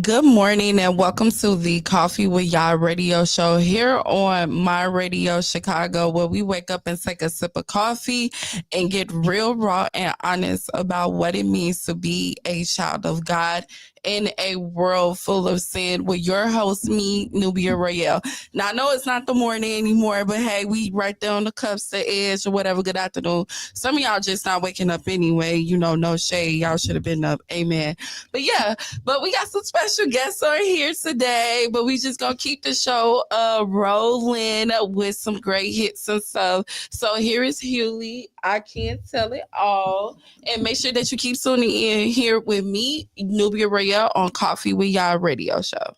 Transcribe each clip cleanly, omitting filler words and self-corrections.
Good morning and welcome to the Coffee with Yah radio show here on My Radio Chicago, where we wake up and take a sip of coffee and get real raw and honest about what it means to be a child of God in a world full of sin with your host, me, Nubia Royale. Now, I know it's not the morning anymore, but hey, we right there on the cups, the edge, or whatever. Good afternoon. Some of y'all just not waking up anyway. You know, no shade. Y'all should have been up. Amen. But yeah, but we got some special guests on here today. But we just gonna keep the show rolling with some great hits and stuff. So here is Hewley. I can't tell it all. And make sure that you keep tuning in here with me, Nubia Royale, on Coffee with Yah radio show.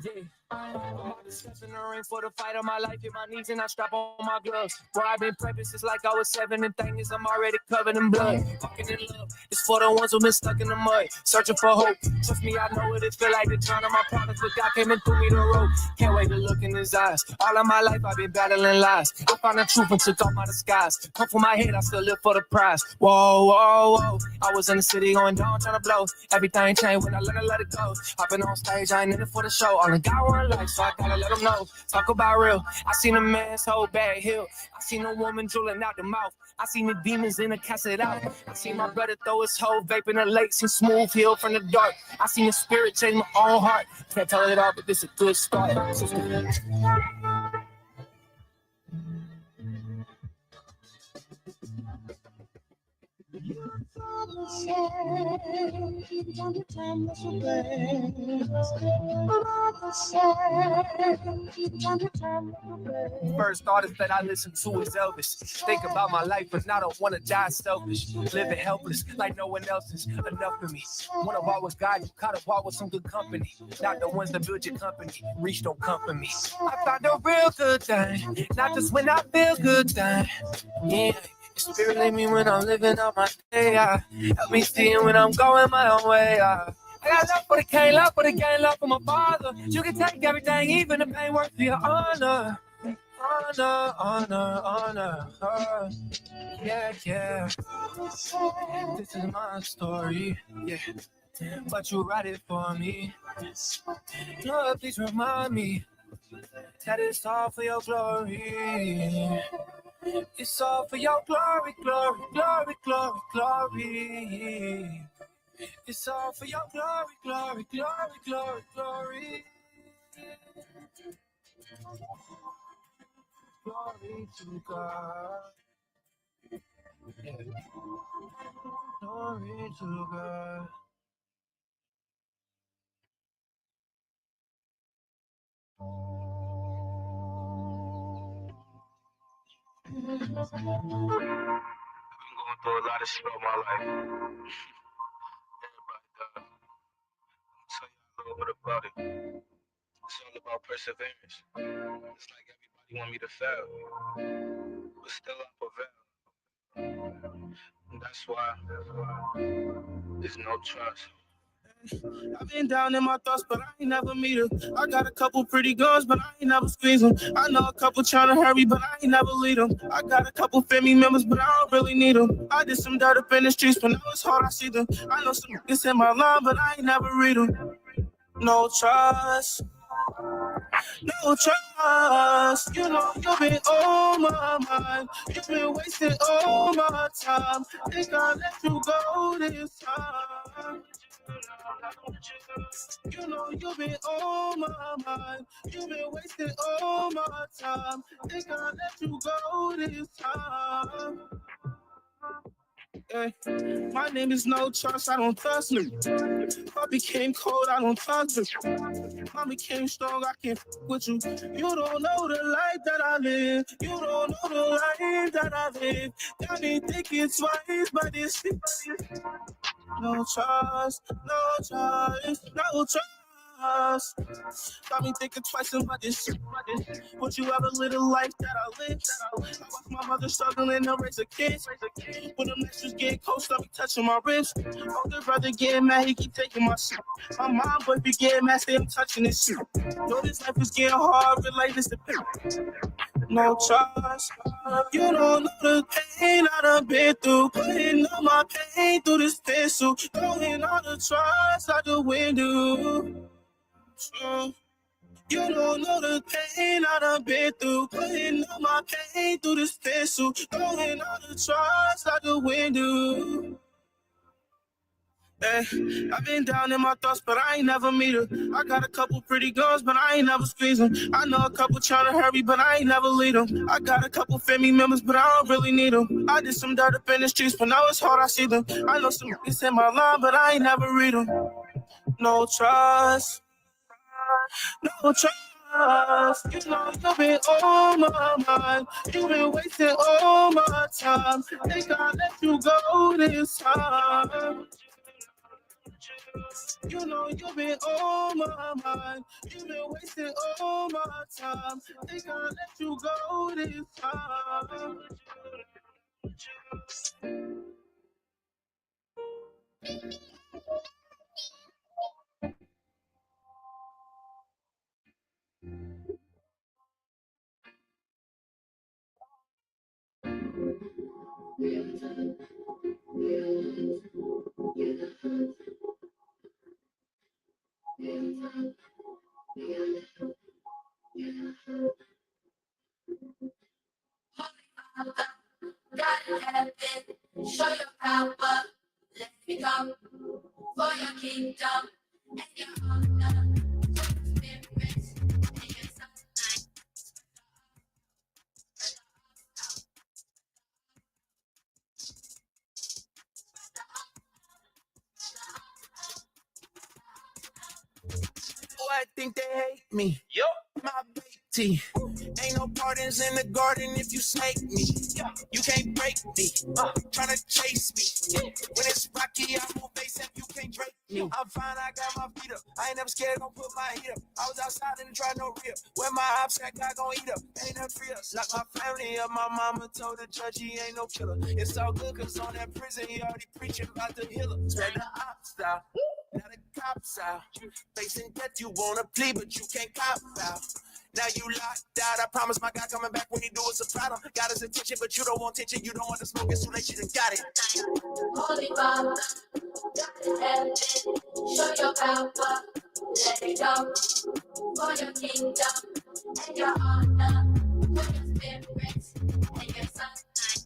Yeah. I'm about to step in the ring for the fight of my life. Hit my knees and I strap on my gloves. Boy, I've been prepping since like I was 7. And thing is, I'm already covered in blood. Walking in love. It's for the ones who've been stuck in the mud, searching for hope. Trust me, I know what it feel like to drown on my problems, but God came and threw me the rope. Can't wait to look in his eyes. All of my life, I've been battling lies. I found the truth and took off my disguise. Come from my head, I still live for the prize. Whoa, whoa, whoa. I was in the city going down, trying to blow. Everything changed when I learned to let it go. I've been on stage, I ain't in it for the show. All I got one life, so I gotta let them know. Talk about real. I seen a man's whole bad hill. I seen a woman drooling out the mouth. I seen the demons in the cassette out. I seen my brother throw his whole vape in the lakes and smooth hill from the dark. I seen the spirit change my own heart. Can't tell it all, but this is a good start. First artist that I listen to is Elvis. Think about my life, but I don't want to die selfish. Living helpless like no one else is enough for me. Wanna walk with God, you gotta walk with some good company. Not the ones that build your company. Reach don't come for me. I found a real good thing, not just when I feel good thing. Yeah. Spirit lead me when I'm living out my day. Help me see it when I'm going my own way. I got love for the king, love for the game, love for my father. You can take everything, even the pain, work for your honor. Honor. Yeah. This is my story. Yeah. But you write it for me. Lord, please remind me that it's all for your glory. It's all for your glory. It's all for your glory. Glory to God. Glory to God. I've been going through a lot of shit in my life. But I'll tell you a little bit about it. It's all about perseverance. It's like everybody want me to fail, but still I prevail. And that's why there's no trust. I've been down in my thoughts, but I ain't never meet her. I got a couple pretty girls, but I ain't never squeeze them. I know a couple trying to hurry, but I ain't never lead them. I got a couple family members, but I don't really need them. I did some dirt up in the streets, but now it's hard, I see them. I know some niggas in my line, but I ain't never read them. No trust. No trust, you know you've been on my mind. You've been wasting all my time. Think I let you go this time. You know you've been on my mind. You've been wasting all my time. Think I let you go this time. Hey, my name is No Trust, I don't trust me. I became cold, I don't trust you. I became strong, I can't f with you. You don't know the life that I live. You don't know the life that I live. Got me thinking twice, but it's no trust, no trust, no trust. trust. Got me thinking twice about this. Would you ever live a life that I live? I watch my mother struggling to raise a kid. When the mess getting close, I be touching my ribs. Older brother getting mad, he keep taking my shit. My mom boy be getting mad, stay I'm touching this shit. Know this life is getting hard, relate this to pain. No trust. You don't know the pain I done been through. Putting all my pain through this pencil. Throwing all the trust out the window. You don't know the pain I done been through. Putting all my pain through this pencil. Throwing all the trust out the window. I've been down in my thoughts, but I ain't never meet her. I got a couple pretty girls, but I ain't never squeeze them. I know a couple trying to hurry, but I ain't never lead them. I got a couple family members, but I don't really need them. I did some dirt up in the streets, but now it's hard, I see them. I know some niggas in my line, but I ain't never read them. No trust, no trust. You know you've been on my mind. You've been wasting all my time. Think I let you go this time. You know you've been on my mind. You've been wasting all my time. Think I let you go this time. God in heaven, show your power. Let me come for your kingdom and your honor. Spirit and your sunlight. Oh, I think they hate me. Yo, my baby. Ain't no pardons in the garden if you snake me. You can't break me. Tryna chase me. When it's rocky, I'm on base if you can't break me. I'm fine, I got my feet up. I ain't never scared, gon' put my heat up. I was outside and try no rip. When my ops at, God gon' eat up. Ain't nothing free us. Lock my family up. My mama told the judge he ain't no killer. It's all good, cause on that prison, he already preaching about the healer. Spread the ops out. Now the cops out. Facing death, you wanna plea, but you can't cop out. Now you locked out. I promise my God coming back when he do us a problem. Got his attention, but you don't want attention. You don't want to smoke. It's too late. You done got it. Holy Father, God in heaven, show your power. Let me come for your kingdom and your honor. For your spirit and your sunlight.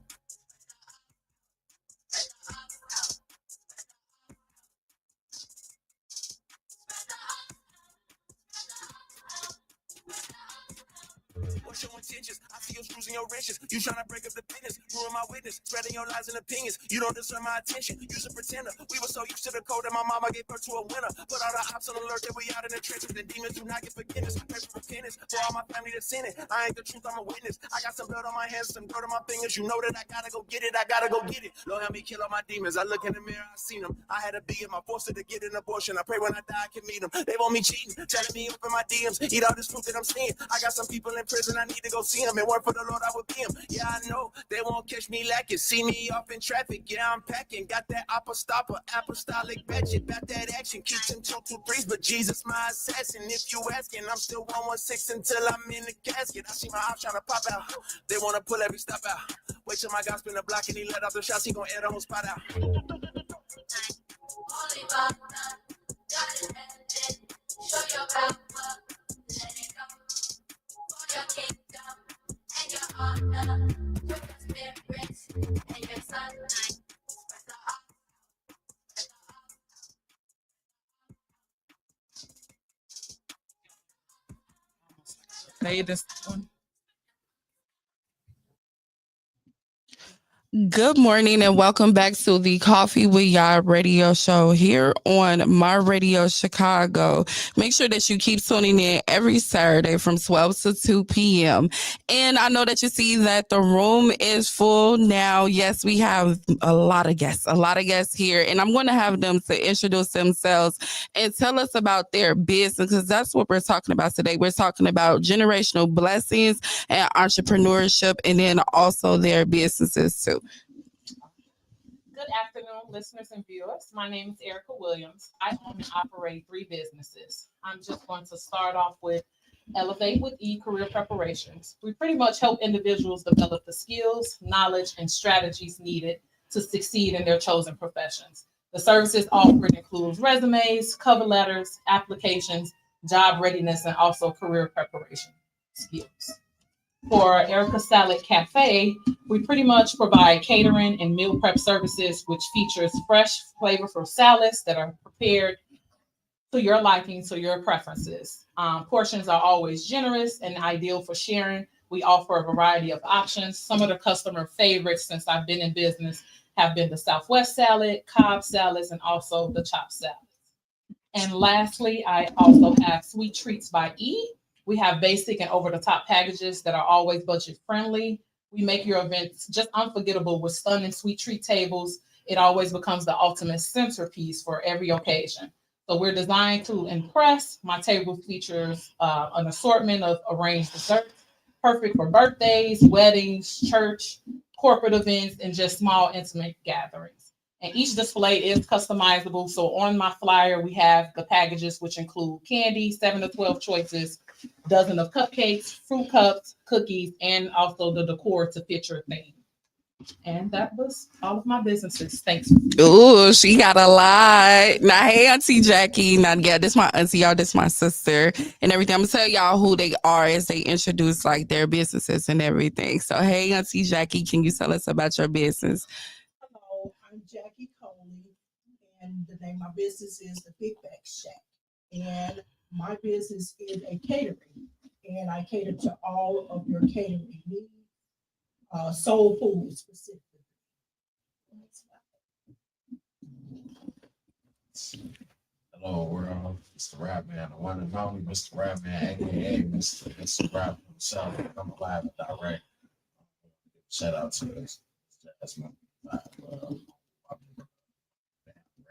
What's your intentions? I see your screws and your wrenches. You trying to break up the business, ruin my witness, spreading your lies and opinions. You don't deserve my attention. You's a pretender. We were so used to the code that my mama gave birth to a winner. Put all the ops on alert that we out in the trenches. The demons do not get forgiveness. Pray for repentance for all my family that's in it. I ain't the truth, I'm a witness. I got some blood on my hands, some dirt on my fingers. You know that I gotta go get it. I gotta go get it. Lord, help me kill all my demons. I look in the mirror, I seen them. I had to be in my force to get an abortion. I pray when I die, I can meet them. They want me cheating, telling me open my DMs. Eat all this fruit that I'm seeing. I got some people in prison, I need to go see them. And work for the Lord, I would be him. Yeah, I know they won't catch me lacking. See me off in traffic. Yeah, I'm packing. Got that apostolic budget. Got that action. Keep them 223s, but Jesus my assassin. If you asking, I'm still 116 until I'm in the casket. I see my ops trying to pop out. They want to pull every stop out. Wait till my God spin the block and he let off the shots. He gon' air the whole spot out. Holy Father, God in heaven, show your power. Let it come for your kingdom and your honor. For your spirit and your sunlight. Play this one. Good morning and welcome back to the Coffee with Yah radio show here on My Radio Chicago. Make sure that you keep tuning in every Saturday from 12 to 2 p.m. And I know that you see that the room is full now. Yes, we have a lot of guests here, and I'm going to have them to introduce themselves and tell us about their business because that's what we're talking about today. We're talking about generational blessings and entrepreneurship and then also their businesses too. Good afternoon, listeners and viewers. My name is Erica Williams. I own and operate 3 businesses. I'm just going to start off with Elevate with Career Preparations. We pretty much help individuals develop the skills, knowledge, and strategies needed to succeed in their chosen professions. The services offered includes resumes, cover letters, applications, job readiness, and also career preparation skills. For Erica Salad Cafe, we pretty much provide catering and meal prep services, which features fresh, flavorful salads that are prepared to your liking, to your preferences. Portions are always generous and ideal for sharing. We offer a variety of options. Some of the customer favorites since I've been in business have been the Southwest salad, Cobb salads, and also the chopped salads. And lastly, I also have Sweet Treats by E. We have basic and over-the-top packages that are always budget-friendly. We make your events just unforgettable with stunning sweet treat tables. It always becomes the ultimate centerpiece for every occasion. So we're designed to impress. My table features an assortment of arranged desserts, perfect for birthdays, weddings, church, corporate events, and just small intimate gatherings. And each display is customizable. So on my flyer, we have the packages, which include candy, 7 to 12 choices, dozen of cupcakes, fruit cups, cookies, and also the decor to fit your theme. And that was all of my businesses. Thanks. Ooh, she got a lot. Now, hey, Auntie Jackie. Now, yeah, this my auntie, y'all. This my sister and everything. I'm gonna tell y'all who they are as they introduce like their businesses and everything. So, hey, Auntie Jackie, can you tell us about your business? Hello, I'm Jackie Coley, and the name of my business is the Big Back Shack. And my business is a catering, and I cater to all of your catering needs, soul food specifically. Hello, world. Mr. Rap Man, the one and only Mr. Rap Man, aka Mr. Rap himself. I'm live and direct. Shout out to us. That's my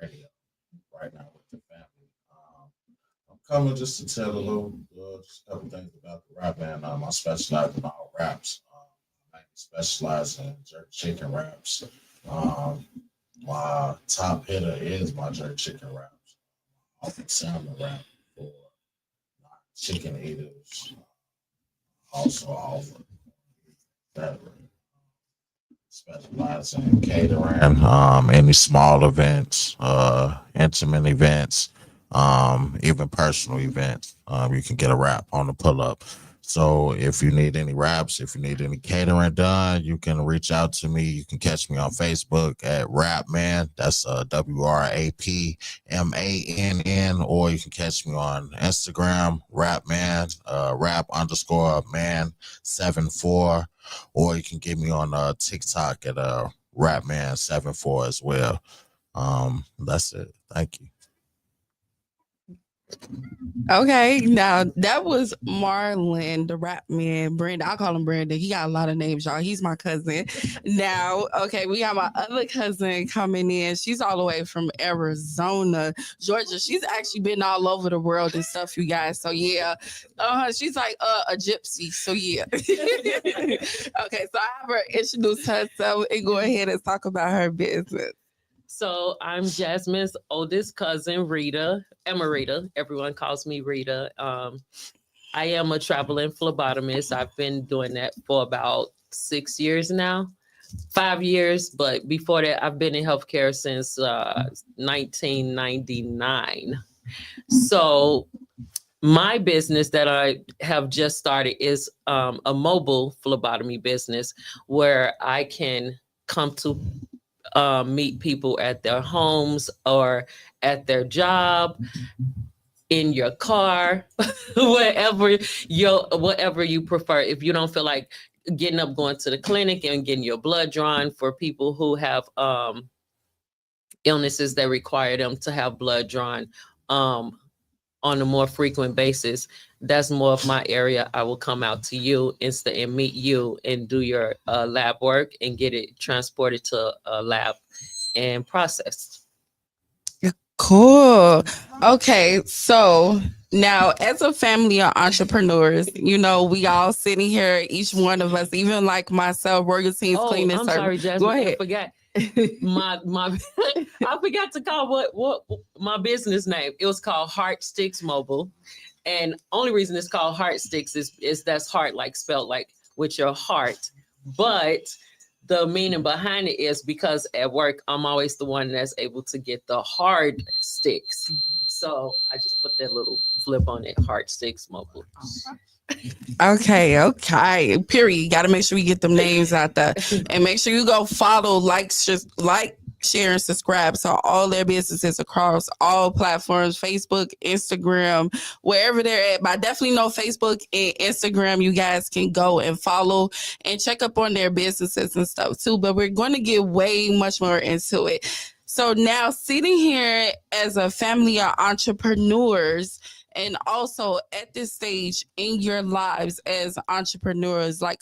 radio right now with the family. I'm coming just to tell a little, just a couple things about the Rap Man. I specialize in all raps. I specialize in jerk chicken raps. My top hitter is my jerk chicken raps. I often salmon rap for chicken eaters. Also offer that specialize in catering, any small events, intimate events, even personal events. You can get a wrap on the pull up. So if you need any wraps, if you need any catering done, you can reach out to me. You can catch me on Facebook at Rapman. That's WRAPMANN, or you can catch me on Instagram, Rapman, rap_man74, or you can get me on TikTok at Rapman74 as well. That's it. Thank you. Okay, now that was Marlon, the rap man, Brandon. I call him Brandon. He got a lot of names, y'all. He's my cousin. Now, okay, we have my other cousin coming in. She's all the way from Arizona, Georgia. She's actually been all over the world and stuff, you guys. So yeah, she's like a gypsy. So yeah. Okay, so I have her introduce herself and go ahead and talk about her business. So I'm Jasmine's oldest cousin, Rita, Emerita. Everyone calls me Rita. I am a traveling phlebotomist. I've been doing that for about 6 years now, 5 years. But before that, I've been in healthcare since 1999. So my business that I have just started is a mobile phlebotomy business where I can come to meet people at their homes or at their job, in your car, whatever you prefer. If you don't feel like getting up, going to the clinic and getting your blood drawn for people who have illnesses that require them to have blood drawn on a more frequent basis. That's more of my area. I will come out to you and meet you and do your lab work and get it transported to a lab and processed. Cool. Okay, so now as a family of entrepreneurs, you know, we all sitting here, each one of us, even like myself, Royalties, cleaning I'm service. sorry, Jasmine. Go ahead. I forgot my I forgot to call what my business name. It was called Heart Sticks Mobile, and only reason it's called Heart Sticks is that's heart like spelled like with your heart, but the meaning behind it is because at work I'm always the one that's able to get the hard sticks. So I just put that little flip on it, Heart Sticks Mobile. Okay. Period. You got to make sure we get them names out there, and make sure you go follow, like, share, and subscribe to all their businesses across all platforms: Facebook, Instagram, wherever they're at. But I definitely know Facebook and Instagram. You guys can go and follow and check up on their businesses and stuff too. But we're going to get way much more into it. So now, sitting here as a family of entrepreneurs, and also at this stage in your lives as entrepreneurs, like,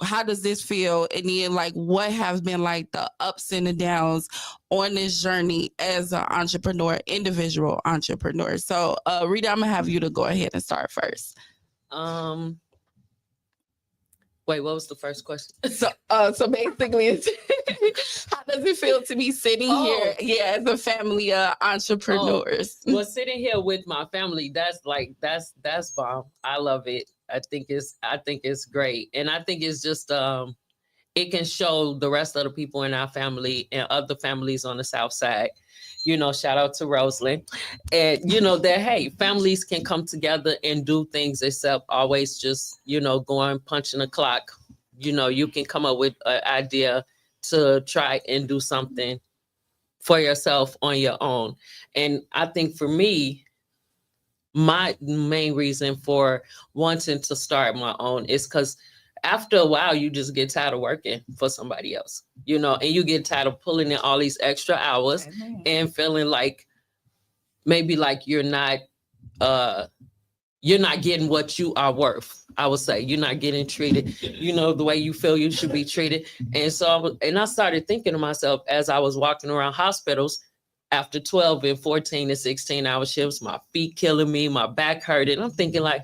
how does this feel? And then, like, what have been like the ups and the downs on this journey as an entrepreneur, individual entrepreneur? So, Rita, I'm gonna have you to go ahead and start first. Wait, what was the first question? So basically, it's how does it feel to be sitting here, as a family of entrepreneurs? Well, sitting here with my family, that's bomb. I love it. I think it's great, and I think it's just it can show the rest of the people in our family and other families on the South Side. You know, shout out to Rosalind, and you know that, hey, families can come together and do things except always just, you know, going punching the clock. You know, you can come up with an idea to try and do something for yourself on your own. And I think for me, my main reason for wanting to start my own is because after a while, you just get tired of working for somebody else, you know, and you get tired of pulling in all these extra hours and feeling like maybe like you're not getting what you are worth. I would say you're not getting treated, you know, the way you feel you should be treated. And so I started thinking to myself as I was walking around hospitals after 12 and 14 and 16-hour shifts, my feet killing me, my back hurting. I'm thinking, like,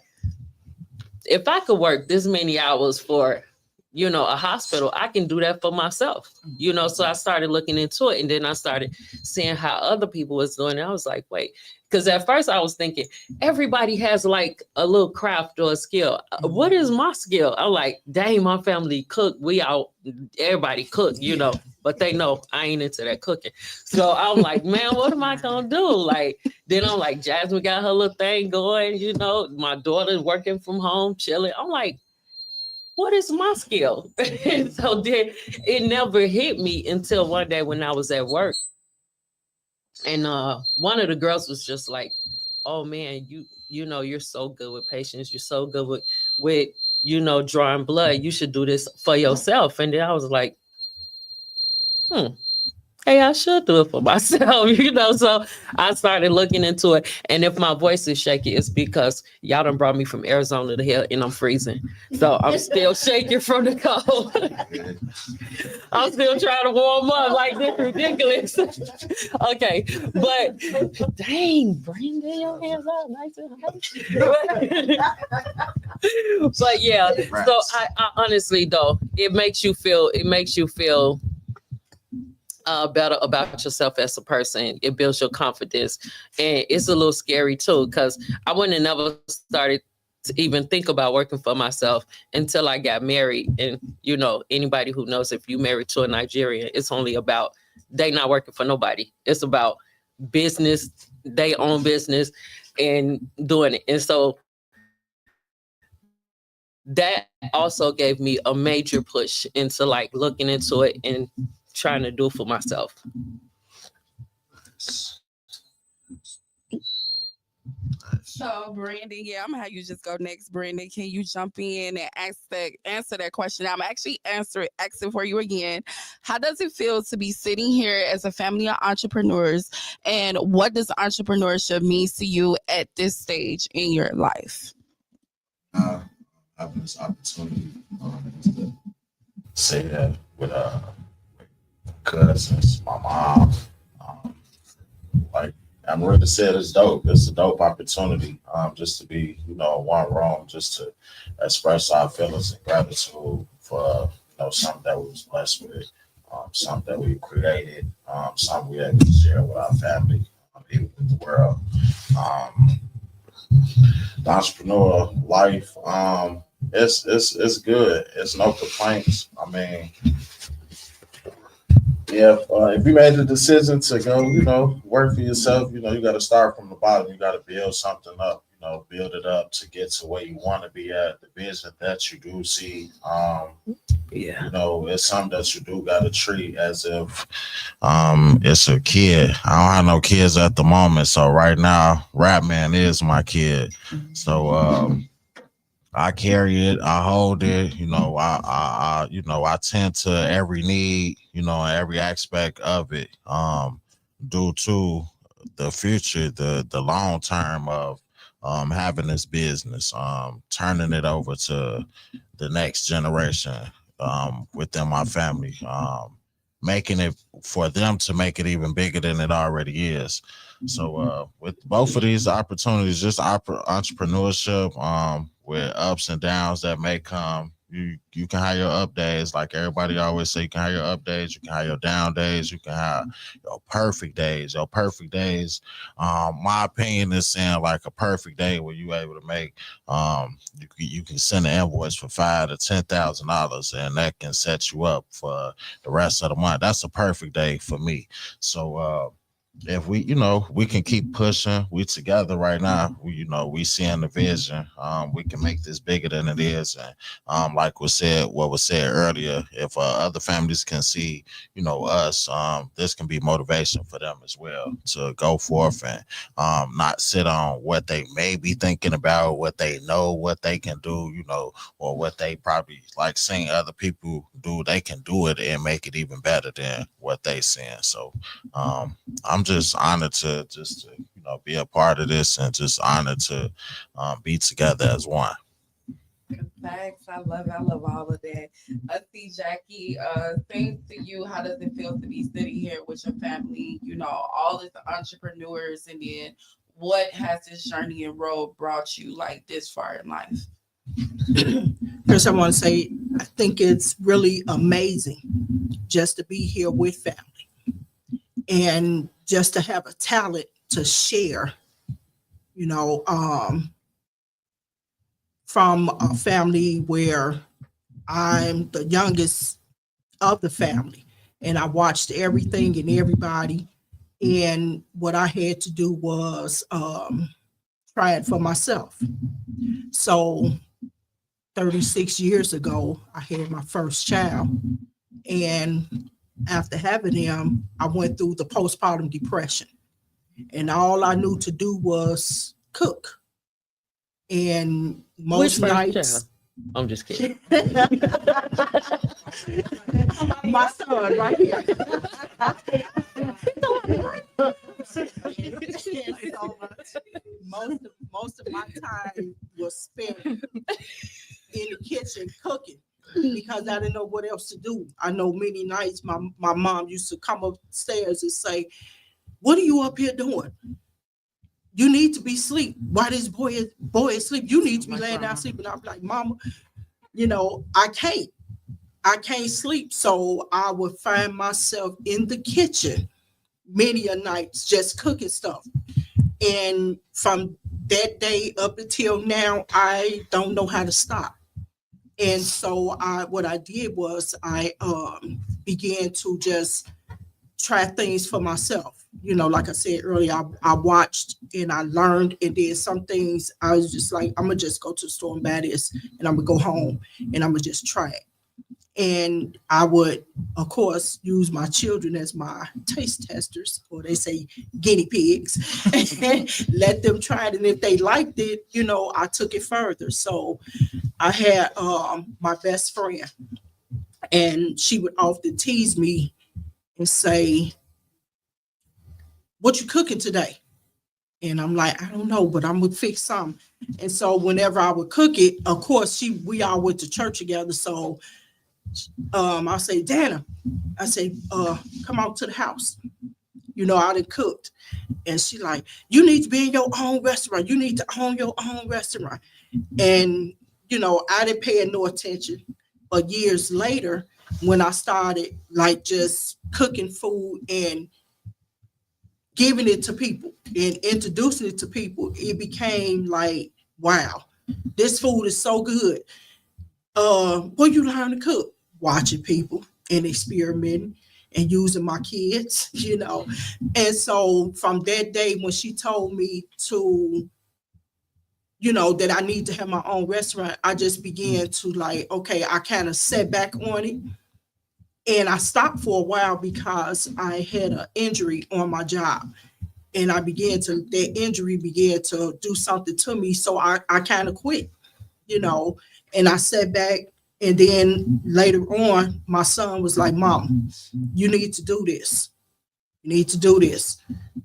if I could work this many hours for, you know, a hospital, I can do that for myself, you know? So I started looking into it, and then I started seeing how other people was doing it. I was like, wait, because at first I was thinking everybody has like a little craft or a skill. What is my skill? I'm like, dang, my family cook. Everybody cook, you know, but they know I ain't into that cooking. So I'm like, man, what am I gonna do? Like, then I'm like, Jasmine got her little thing going, you know, my daughter's working from home, chilling. I'm like, what is my skill? And so then it never hit me until one day when I was at work. And one of the girls was just like, oh man, you know, you're so good with patients. You're so good with, you know, drawing blood. You should do this for yourself. And then I was like, hey, I should do it for myself, you know? So I started looking into it. And if my voice is shaky, it's because y'all done brought me from Arizona to here and I'm freezing. So I'm still shaking from the cold. I'm still trying to warm up. Like, this ridiculous. Okay. But dang, bring your hands out nice and high. But yeah, so I honestly, though, it makes you feel better about yourself as a person. It builds your confidence, and it's a little scary too, because I wouldn't have never started to even think about working for myself until I got married. And you know, anybody who knows, if you married to a Nigerian, it's only about they not working for nobody. It's about business, they own business and doing it. And so that also gave me a major push into like looking into it and trying to do for myself. So, Brandon, yeah, I'm gonna have you just go next. Brandon, can you jump in and answer that question? I'm actually asking for you again. How does it feel to be sitting here as a family of entrepreneurs, and what does entrepreneurship mean to you at this stage in your life? Having this opportunity to say that with cousins, my mom, um, like I'm ready to say it's dope. It's a dope opportunity, just to be, in one room, just to express our feelings and gratitude for something that we was blessed with, something that we created, something we able to share with our family, even with the world. Um, the entrepreneur life, it's good. It's no complaints. I mean, if you made the decision to go, work for yourself, you got to start from the bottom. You got to build something up, build it up to get to where you want to be at, the vision that you do see. Yeah. It's something that you do got to treat as if it's a kid. I don't have no kids at the moment, so right now, Rap Man is my kid. So I carry it, I hold it, I tend to every need, every aspect of it, due to the future, the long term of having this business, turning it over to the next generation, within my family, making it for them to make it even bigger than it already is. So with both of these opportunities, just entrepreneurship, with ups and downs that may come. You can have your up days, like everybody always say. You can have your up days, you can have your down days, you can have your perfect days. Your perfect days, my opinion is saying like a perfect day where you able to make, you can send an invoice for $5,000 to $10,000, and that can set you up for the rest of the month. That's a perfect day for me. So if we, we can keep pushing. We together right now. We seeing the vision. We can make this bigger than it is. And like what was said earlier, if other families can see, us, this can be motivation for them as well to go forth and not sit on what they may be thinking about, what they know, what they can do, or what they probably like seeing other people do. They can do it and make it even better than what they seeing. So I'm just honored to be a part of this, and just honored to be together as one. Thanks. I love it. I love all of that. I see Jackie. Same to you. How does it feel to be sitting here with your family? All of the entrepreneurs, and then what has this journey and road brought you like this far in life? First, I want to say I think it's really amazing just to be here with family and just to have a talent to share, from a family where I'm the youngest of the family, and I watched everything and everybody. And what I had to do was try it for myself. So 36 years ago, I had my first child. And after having him, I went through the postpartum depression. And all I knew to do was cook. And most Which first nights. child? I'm just kidding. My son right here. Most of my time was spent in the kitchen cooking because I didn't know what else to do. I know many nights my mom used to come upstairs and say, "What are you up here doing? You need to be asleep. Why this boy is asleep? You need to be laying down sleeping." I'm like, "Mama, I can't sleep." So I would find myself in the kitchen many a nights just cooking stuff. And from that day up until now, I don't know how to stop. And so what I did was I began to just try things for myself. Like I said earlier, I watched and I learned, and then some things I was just like, I'm gonna just go to the store and buy this, and I'm gonna go home and I'm gonna just try it. And I would, of course, use my children as my taste testers, or they say guinea pigs, and let them try it. And if they liked it, I took it further. So I had my best friend, and she would often tease me and say, "What you cooking today?" And I'm like, "I don't know, but I'm gonna fix something." And so whenever I would cook it, of course, we all went to church together. So I say, "Dana," I say, "Come out to the house. I done cooked." And she like, "You need to be in your own restaurant. You need to own your own restaurant." And, I didn't pay no attention. But years later, when I started like just cooking food and giving it to people and introducing it to people, it became like, wow, this food is so good. Where you learn to cook? Watching people and experimenting and using my kids, And so from that day when she told me to, that I need to have my own restaurant, I just began to like, okay, I kind of set back on it. And I stopped for a while because I had an injury on my job. And that injury began to do something to me. So I kind of quit, and I sat back. And then later on, my son was like, "Mom, you need to do this. You need to do this.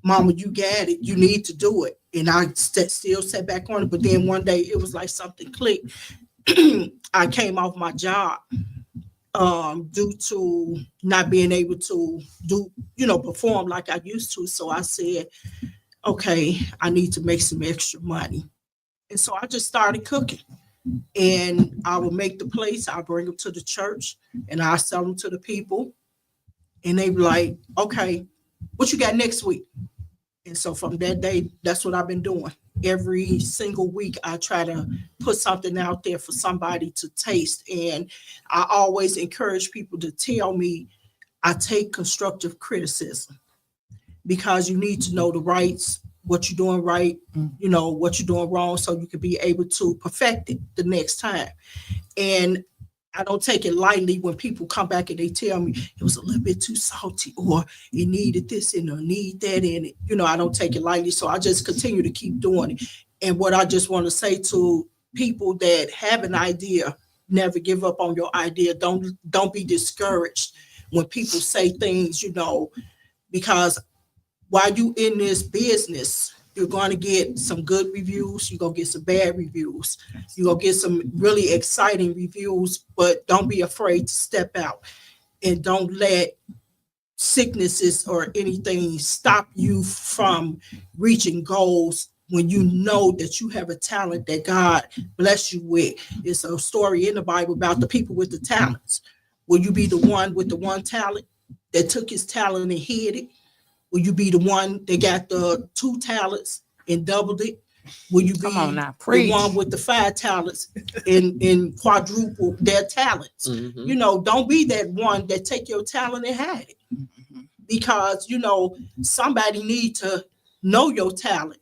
Mama, you got it. You need to do it." And I still sat back on it. But then one day it was like something clicked. I came off my job due to not being able to do, perform like I used to. So I said, okay, I need to make some extra money. And so I just started cooking. And I would make the plates, I bring them to the church, and I sell them to the people. And they be like, "Okay, what you got next week?" And so from that day, that's what I've been doing. Every single week, I try to put something out there for somebody to taste. And I always encourage people to tell me I take constructive criticism, because you need to know the rights, what you're doing right, what you're doing wrong, so you can be able to perfect it the next time. And I don't take it lightly when people come back and they tell me it was a little bit too salty, or it needed this and or need that in it. I don't take it lightly. So I just continue to keep doing it. And what I just want to say to people that have an idea, never give up on your idea. Don't be discouraged when people say things, because while you in this business, you're going to get some good reviews. You're going to get some bad reviews. You're going to get some really exciting reviews, but don't be afraid to step out, and don't let sicknesses or anything stop you from reaching goals when you know that you have a talent that God bless you with. It's a story in the Bible about the people with the talents. Will you be the one with the one talent that took his talent and hid it? Will you be the one that got the 2 talents and doubled it? Will you be the one with the 5 talents and quadruple their talents? Mm-hmm. Don't be that one that take your talent and hide it. Because, somebody need to know your talent,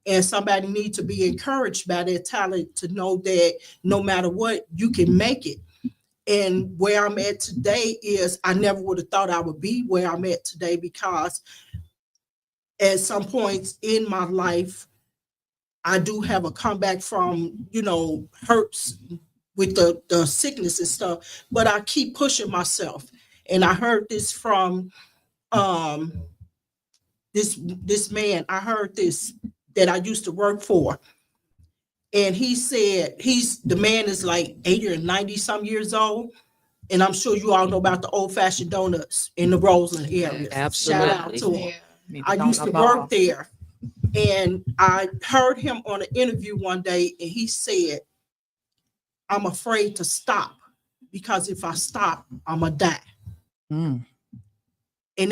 and somebody need to be encouraged by their talent to know that no matter what, you can make it. And where I'm at today is I never would have thought I would be where I'm at today, because at some points in my life, I do have a comeback from, hurts with the sickness and stuff, but I keep pushing myself. And I heard this from this man. I heard this that I used to work for. And he said, the man is like 80 or 90 some years old. And I'm sure you all know about the old fashioned donuts in the Roseland area. Absolutely. Shout out to him. I used to work there. And I heard him on an interview one day, and he said, "I'm afraid to stop, because if I stop, I'm going to die." And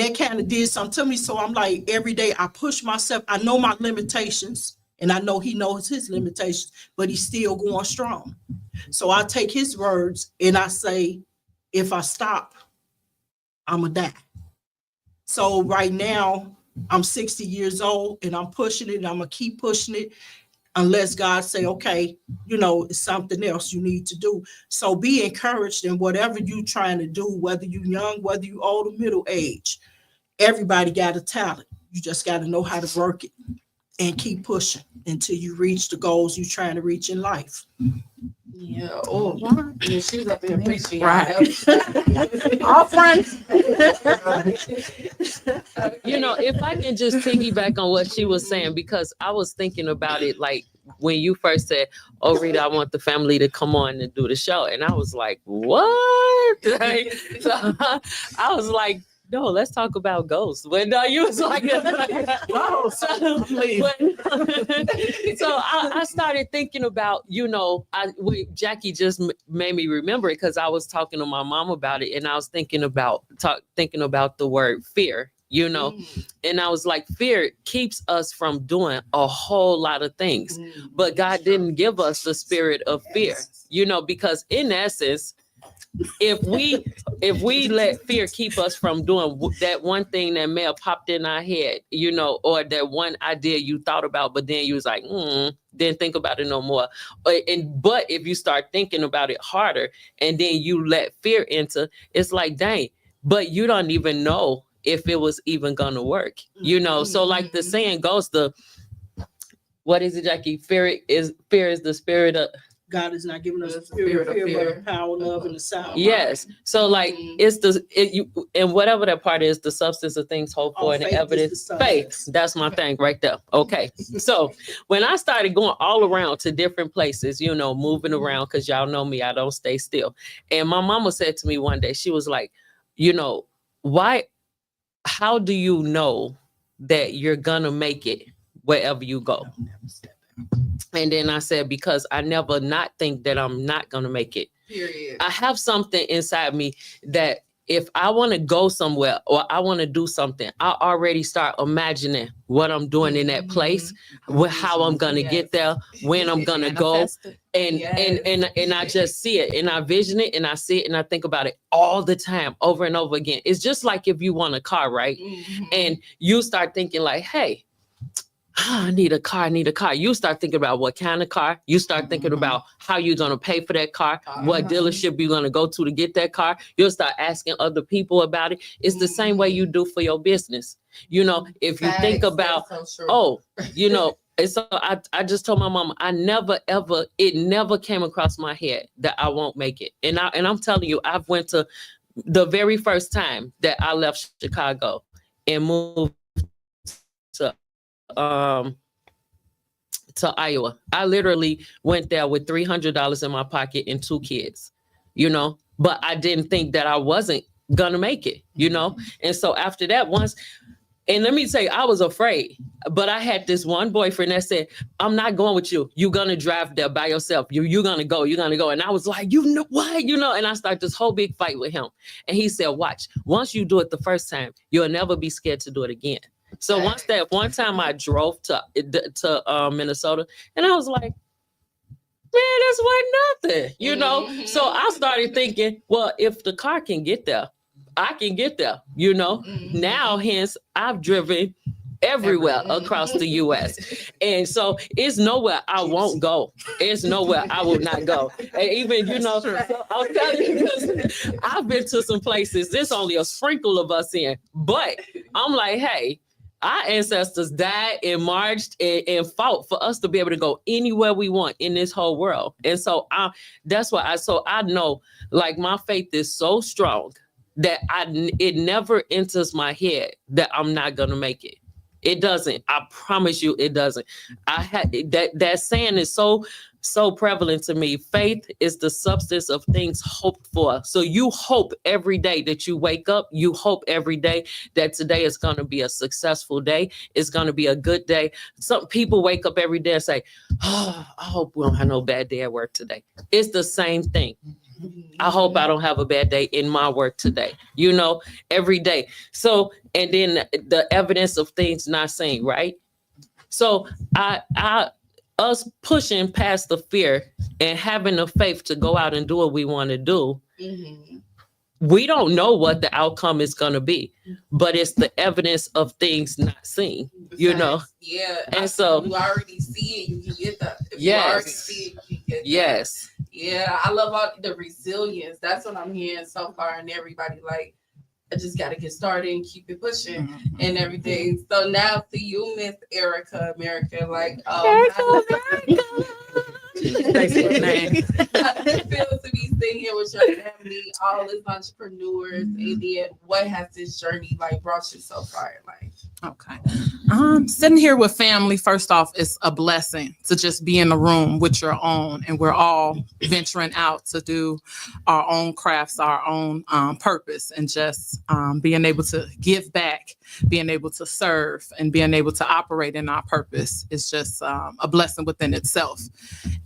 that kind of did something to me. So I'm like, every day I push myself. I know my limitations, and I know he knows his limitations, but he's still going strong. So I take his words and I say, if I stop, I'm going to die. So right now, I'm 60 years old, and I'm pushing it, and I'm going to keep pushing it. unless God say, okay, it's something else you need to do. So be encouraged in whatever you trying to do, whether you young, whether you old or middle age. Everybody got a talent. You just got to know how to work it and keep pushing until you reach the goals you're trying to reach in life. Yeah. Oh, yeah, she's up here preaching. Right. All friends. If I can just piggyback on what she was saying, because I was thinking about it like when you first said, "Oh, Rita, I want the family to come on and do the show," and I was like, "What?" So I was like, "No, let's talk about ghosts." But no, you was like, Oh, so, so I started thinking about, Jackie just made me remember it because I was talking to my mom about it, and I was thinking about the word fear, and I was like, fear keeps us from doing a whole lot of things, but God didn't give us the spirit of fear, because in essence, if we let fear keep us from doing that one thing that may have popped in our head, or that one idea you thought about, but then you was like, didn't think about it no more. But if you start thinking about it harder and then you let fear enter, it's like, dang, but you don't even know if it was even gonna work, So like the saying goes, what is it, Jackie? Fear is the spirit of God is not giving us the spirit of fear, but power, love, and the sound. Yes. So like it's and whatever that part is, the substance of things hoped for and the evidence. Faith. That's my thing right there. Okay. So when I started going all around to different places, moving around, because y'all know me, I don't stay still. And my mama said to me one day, she was like, how do you know that you're gonna make it wherever you go? And then I said, because I never not think that I'm not going to make it. Period. I have something inside me that if I want to go somewhere or I want to do something, I already start imagining what I'm doing in that place, how I'm going to get there, when I'm going to go. And I just see it and I vision it and I see it and I think about it all the time, over and over again. It's just like if you want a car, right? And you start thinking like, hey, I need a car. You start thinking about what kind of car. You start thinking about how you're going to pay for that car, what dealership you're going to go to get that car. You'll start asking other people about it. It's the same way you do for your business. If you think about, and so I just told my mama, it never came across my head that I won't make it. And I'm telling you, I've went to the very first time that I left Chicago and moved to Iowa. I literally went there with $300 in my pocket and 2 kids, but I didn't think that I wasn't gonna make it, And so after that, and let me say, I was afraid, but I had this one boyfriend that said, I'm not going with you. You're going to drive there by yourself. You're going to go. And I was like, what? And I started this whole big fight with him. And he said, watch, once you do it the first time, you'll never be scared to do it again. So one time I drove to Minnesota and I was like, man, that's worth nothing, So I started thinking, well, if the car can get there, I can get there, Now, hence, I've driven everywhere across the U.S. And so it's nowhere I won't go. It's nowhere I will not go. And even, I'll tell you, because I've been to some places, there's only a sprinkle of us in, but I'm like, hey, our ancestors died and marched and fought for us to be able to go anywhere we want in this whole world. And so that's why I know, like, my faith is so strong that it never enters my head that I'm not going to make it. It doesn't. I promise you it doesn't. I had that saying is so prevalent to me. Faith is the substance of things hoped for. So you hope every day that you wake up. You hope every day that today is going to be a successful day. It's going to be a good day. Some people wake up every day and say, oh, I hope we don't have no bad day at work today. It's the same thing. I hope I don't have a bad day in my work today, every day. So, and then the evidence of things not seen, right? So us pushing past the fear and having the faith to go out and do what we want to do, we don't know what the outcome is going to be, but it's the evidence of things not seen, you know? Yeah. And so you already see it, you can get that. If Yes. you already see it, you can get that. yes. Yeah, I love all the resilience. That's what I'm hearing so far, and everybody like, I just got to get started and keep it pushing and everything. So now to you, Miss Erica America, like, Thanks for the name. how does it feel to be sitting here with your family, all these entrepreneurs, and then what has this journey like brought you so far in life? Okay. Sitting here with family, first off, it's a blessing to just be in the room with your own, and we're all venturing out to do our own crafts, our own purpose, and just being able to give back, being able to serve, and being able to operate in our purpose is just a blessing within itself.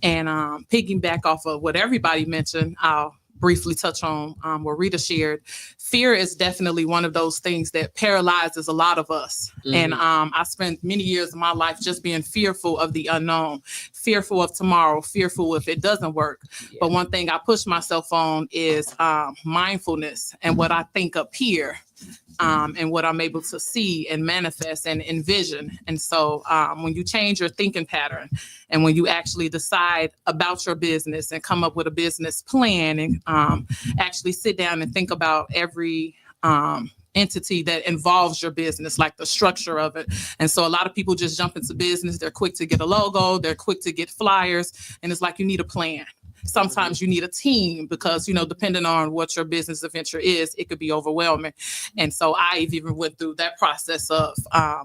And piggyback off of what everybody mentioned, I'll briefly touch on what Rita shared. Fear is definitely one of those things that paralyzes a lot of us. And I spent many years of my life just being fearful of the unknown, fearful of tomorrow, fearful if it doesn't work. Yeah. But one thing I push myself on is mindfulness and what I think up here. And what I'm able to see and manifest and envision. And so when you change your thinking pattern and when you actually decide about your business and come up with a business plan and actually sit down and think about every entity that involves your business, like the structure of it. And so a lot of people just jump into business. They're quick to get a logo. They're quick to get flyers. And it's like you need a plan. Sometimes you need a team because, you know, depending on what your business venture is, it could be overwhelming. And so I even went through that process of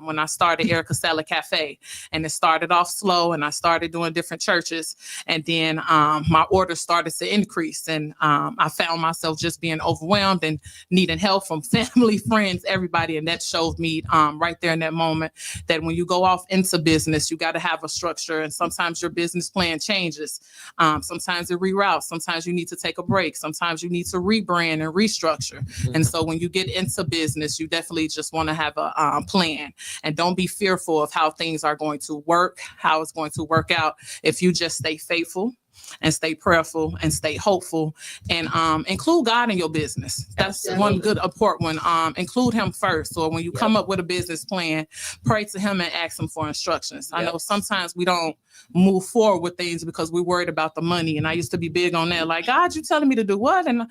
when I started Erica Salad Cafe, and it started off slow and I started doing different churches. And then my orders started to increase, and I found myself just being overwhelmed and needing help from family, friends, everybody. And that showed me right there in that moment that when you go off into business, you got to have a structure. And sometimes your business plan changes. Sometimes it reroutes. Sometimes you need to take a break. Sometimes you need to rebrand and restructure. And so when you get into business, you definitely just want to have a plan, and don't be fearful of how things are going to work, how it's going to work out. If you just stay faithful and stay prayerful and stay hopeful, and include God in your business. That's one good important one. Include him first. So when you come up with a business plan, pray to him and ask him for instructions. I know sometimes we don't move forward with things because we're worried about the money. And I used to be big on that. Like, God, you telling me to do what? And I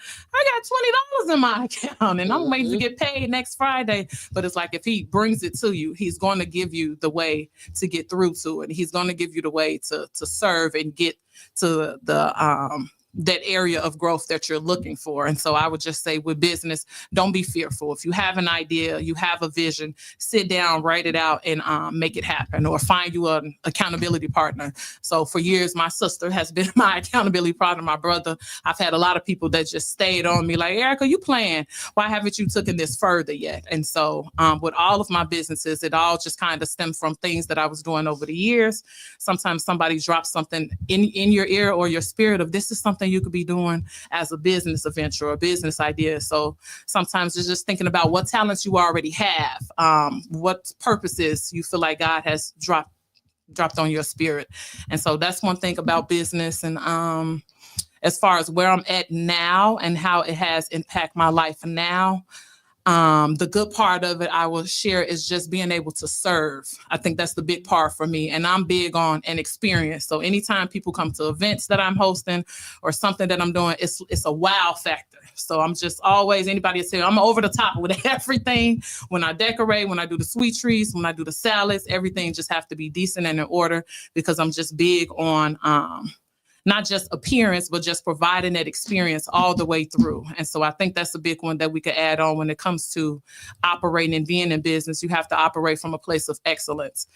got $20 in my account and I'm waiting to get paid next Friday. But it's like, if he brings it to you, he's going to give you the way to get through to it. He's going to give you the way to serve and get to the that area of growth that you're looking for. And so I would just say with business, don't be fearful. If you have an idea, you have a vision, sit down, write it out, and make it happen, or find you an accountability partner. So for years, my sister has been my accountability partner, my brother. I've had a lot of people that just stayed on me like, Erica, you playing. Why haven't you taken this further yet? And so with all of my businesses, it all just kind of stemmed from things that I was doing over the years. Sometimes somebody drops something in your ear or your spirit of, this is something you could be doing as a business venture or a business idea. So sometimes it's just thinking about what talents you already have, what purposes you feel like God has dropped on your spirit. And so that's one thing about business. And as far as where I'm at now and how it has impacted my life now, the good part of it I will share is just being able to serve. I think that's the big part for me. And I'm big on an experience. So anytime people come to events that I'm hosting or something that I'm doing, it's a wow factor. So I'm just always, anybody say I'm over the top with everything. When I decorate, when I do the sweet treats, when I do the salads, everything just have to be decent and in order, because I'm just big on not just appearance, but just providing that experience all the way through. And so I think that's a big one that we could add on when it comes to operating and being in business. You have to operate from a place of excellence.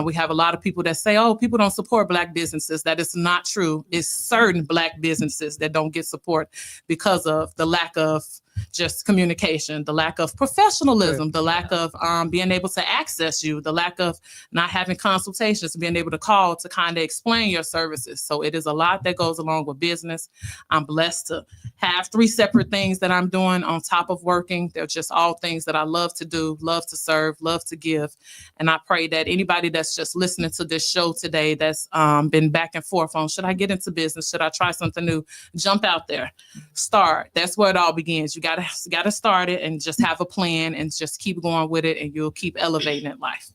We have a lot of people that say, oh, people don't support Black businesses. That is not true. It's certain Black businesses that don't get support because of the lack of just communication, the lack of professionalism, the lack of being able to access you, the lack of not having consultations, being able to call to kind of explain your services. So it is a lot lot that goes along with business. I'm blessed to have 3 separate things that I'm doing on top of working. They're just all things that I love to do, love to serve, love to give. And I pray that anybody that's just listening to this show today that's been back and forth on, should I get into business? Should I try something new? Jump out there, start. That's where it all begins. You gotta start it and just have a plan and just keep going with it, and you'll keep elevating in life.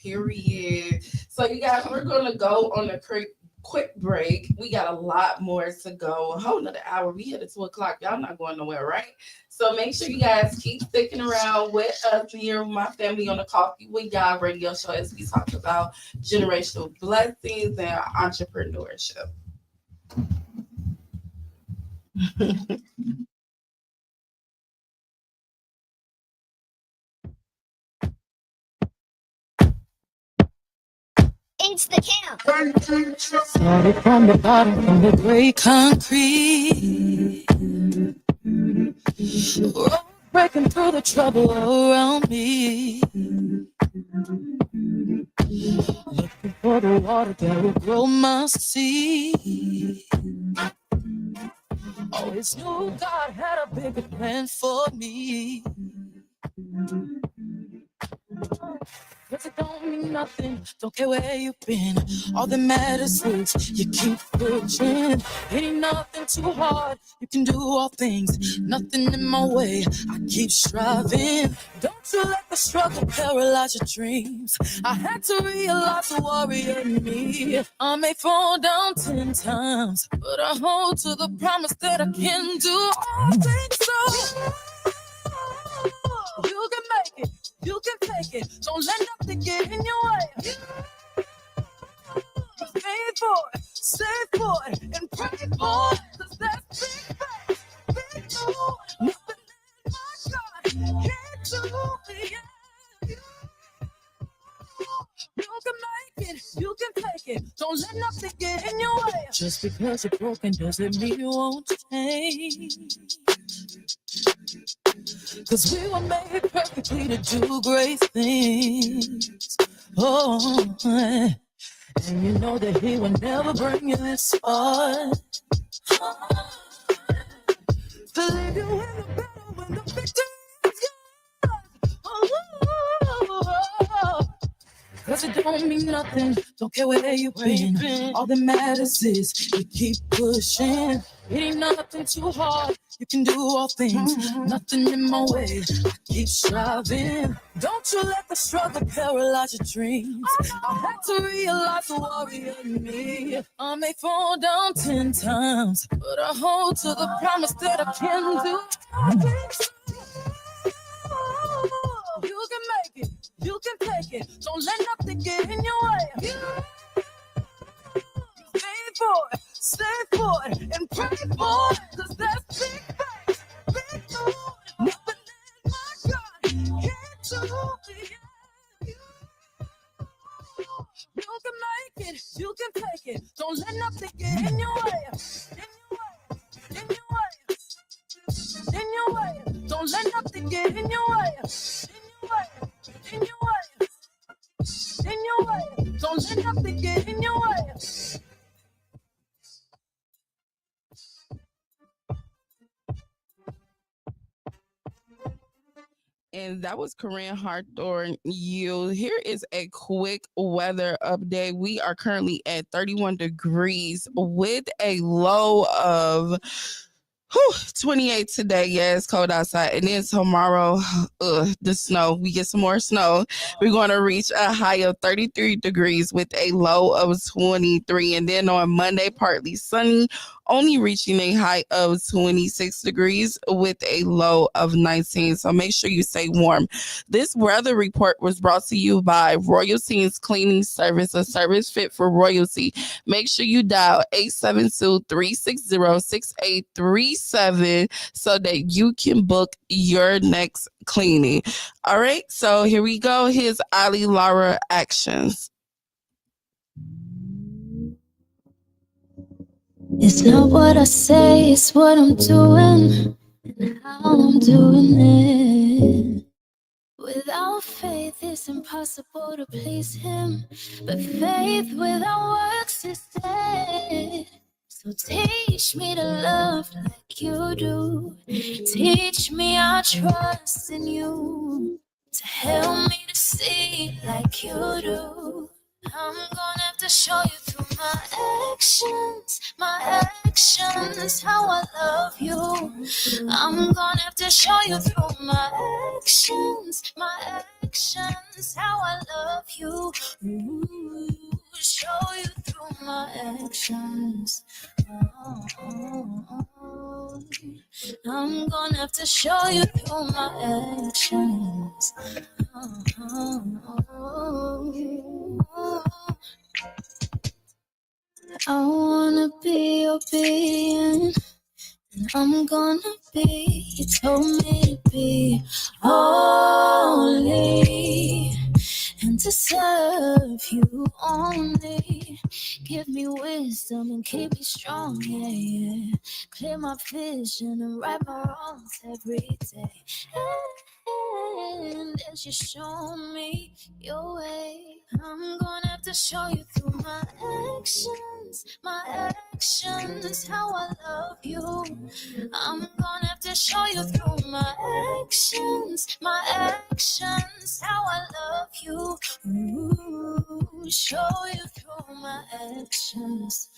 Period. So you guys, we're gonna go on a quick break. We got a lot more to go. A whole another hour. We hit at 2:00. Y'all not going nowhere, right? So make sure you guys keep sticking around with us here, my family, on the Coffee with Yah radio show, as we talk about generational blessings and entrepreneurship. It's the camp. Started from the bottom, from the gray concrete. Road breaking through the trouble around me. Looking for the water that will grow my seed. Always knew God had a bigger plan for me. Cause it don't mean nothing, don't care where you've been. All that matters is you keep pushing. Ain't nothing too hard, you can do all things. Nothing in my way, I keep striving. Don't you let the struggle paralyze your dreams. I had to realize the warrior in me. I may fall down 10 times, but I hold to the promise that I can do all things. So you can make it, you can take it. Don't let nothing get in your way. Pay for it, save for it, and pray for it. Cause that's big faith, big move. Nothing in my God can't do it. You can make it, you can take it. Don't let nothing get in your way. Just because you're broken doesn't mean you won't change. Cause we were made perfectly to do great things. Oh, and you know that he will never bring you this far. To leave you in the battle when the victory is yours. Oh, cause it don't mean nothing, don't care where you've been. All that matters is you keep pushing. It ain't nothing too hard, you can do all things. Nothing in my way, I keep striving. Don't you let the struggle paralyze your dreams. I had to realize the warrior in me. I may fall down 10 times, but I hold to the promise that I can do all things. You can make it, you can take it. Don't let nothing get in your way. Pay for it, save for it, and pray for it. Cause that's big faith, big move. Nothing in my God can't do it. You can make it, you can take it. Don't let nothing get in your way. In your way, in your way, in your way. Don't let nothing get in your way. In your way, in your way, in your way. Don't let nothing get in your way. And that was Corinne Hawthorne. Here is a quick weather update. We are currently at 31 degrees with a low of 28 today. Yeah, it's cold outside. And then tomorrow, the snow. We get some more snow. We're going to reach a high of 33 degrees with a low of 23. And then on Monday, partly sunny, only reaching a high of 26 degrees with a low of 19. So make sure you stay warm. This weather report was brought to you by Royalty's Cleaning Service, a service fit for royalty. Make sure you dial 872-360-6837 so that you can book your next cleaning. All right, so here we go. Here's Ali Lara actions. It's not what I say, it's what I'm doing and how I'm doing it. Without faith, it's impossible to please him, but faith without works is dead. So teach me to love like you do. Teach me I trust in you. To help me to see like you do. I'm gonna have to show you through my actions, how I love you. I'm gonna have to show you through my actions, how I love you. Ooh, show you through my actions. Oh, I'm gonna have to show you through my actions. I wanna be obedient, and I'm gonna be. You told me to be holy and to serve you only. Give me wisdom and keep me strong, yeah, yeah. Clear my vision and right my wrongs every day. And as you show me your way, I'm gonna have to show you through my actions, how I love you. I'm gonna have to show you through my actions, how I love you. Ooh, show you through my actions.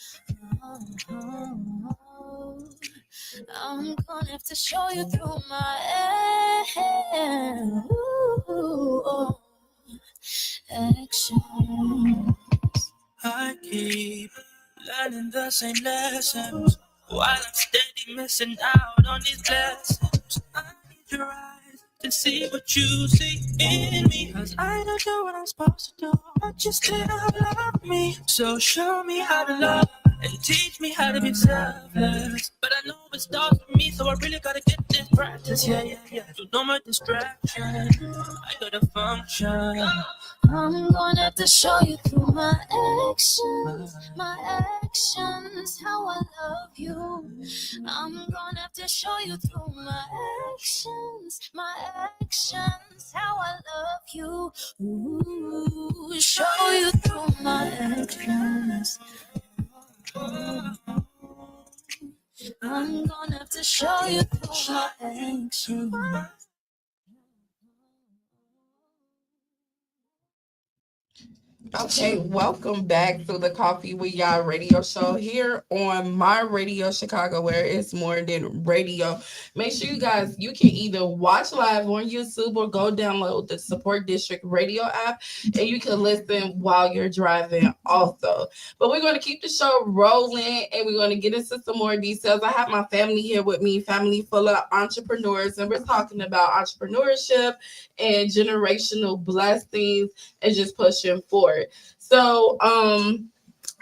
I'm gonna have to show you through my actions. I keep learning the same lessons while I'm steady missing out on these blessings. I need your eyes to see what you see in me, 'cause I don't know what I'm supposed to do, but you still love me. So show me how to love and teach me how to be selfless. But I know it starts with me, so I really gotta get this practice. Yeah, yeah, yeah. So no more distraction, I gotta function. I'm gonna have to show you through my actions, how I love you. I'm gonna have to show you through my actions, how I love you. Ooh, show you through my actions. I'm gonna have to show you through my actions. Okay, welcome back to the Coffee with Yah radio show here on My Radio Chicago, where it's more than radio. Make sure you can either watch live on YouTube or go download the Support District radio app, and you can listen while you're driving also. But we're going to keep the show rolling, and we're going to get into some more details. I have my family here with me, family full of entrepreneurs, and we're talking about entrepreneurship and generational blessings and just pushing forward. So, I'm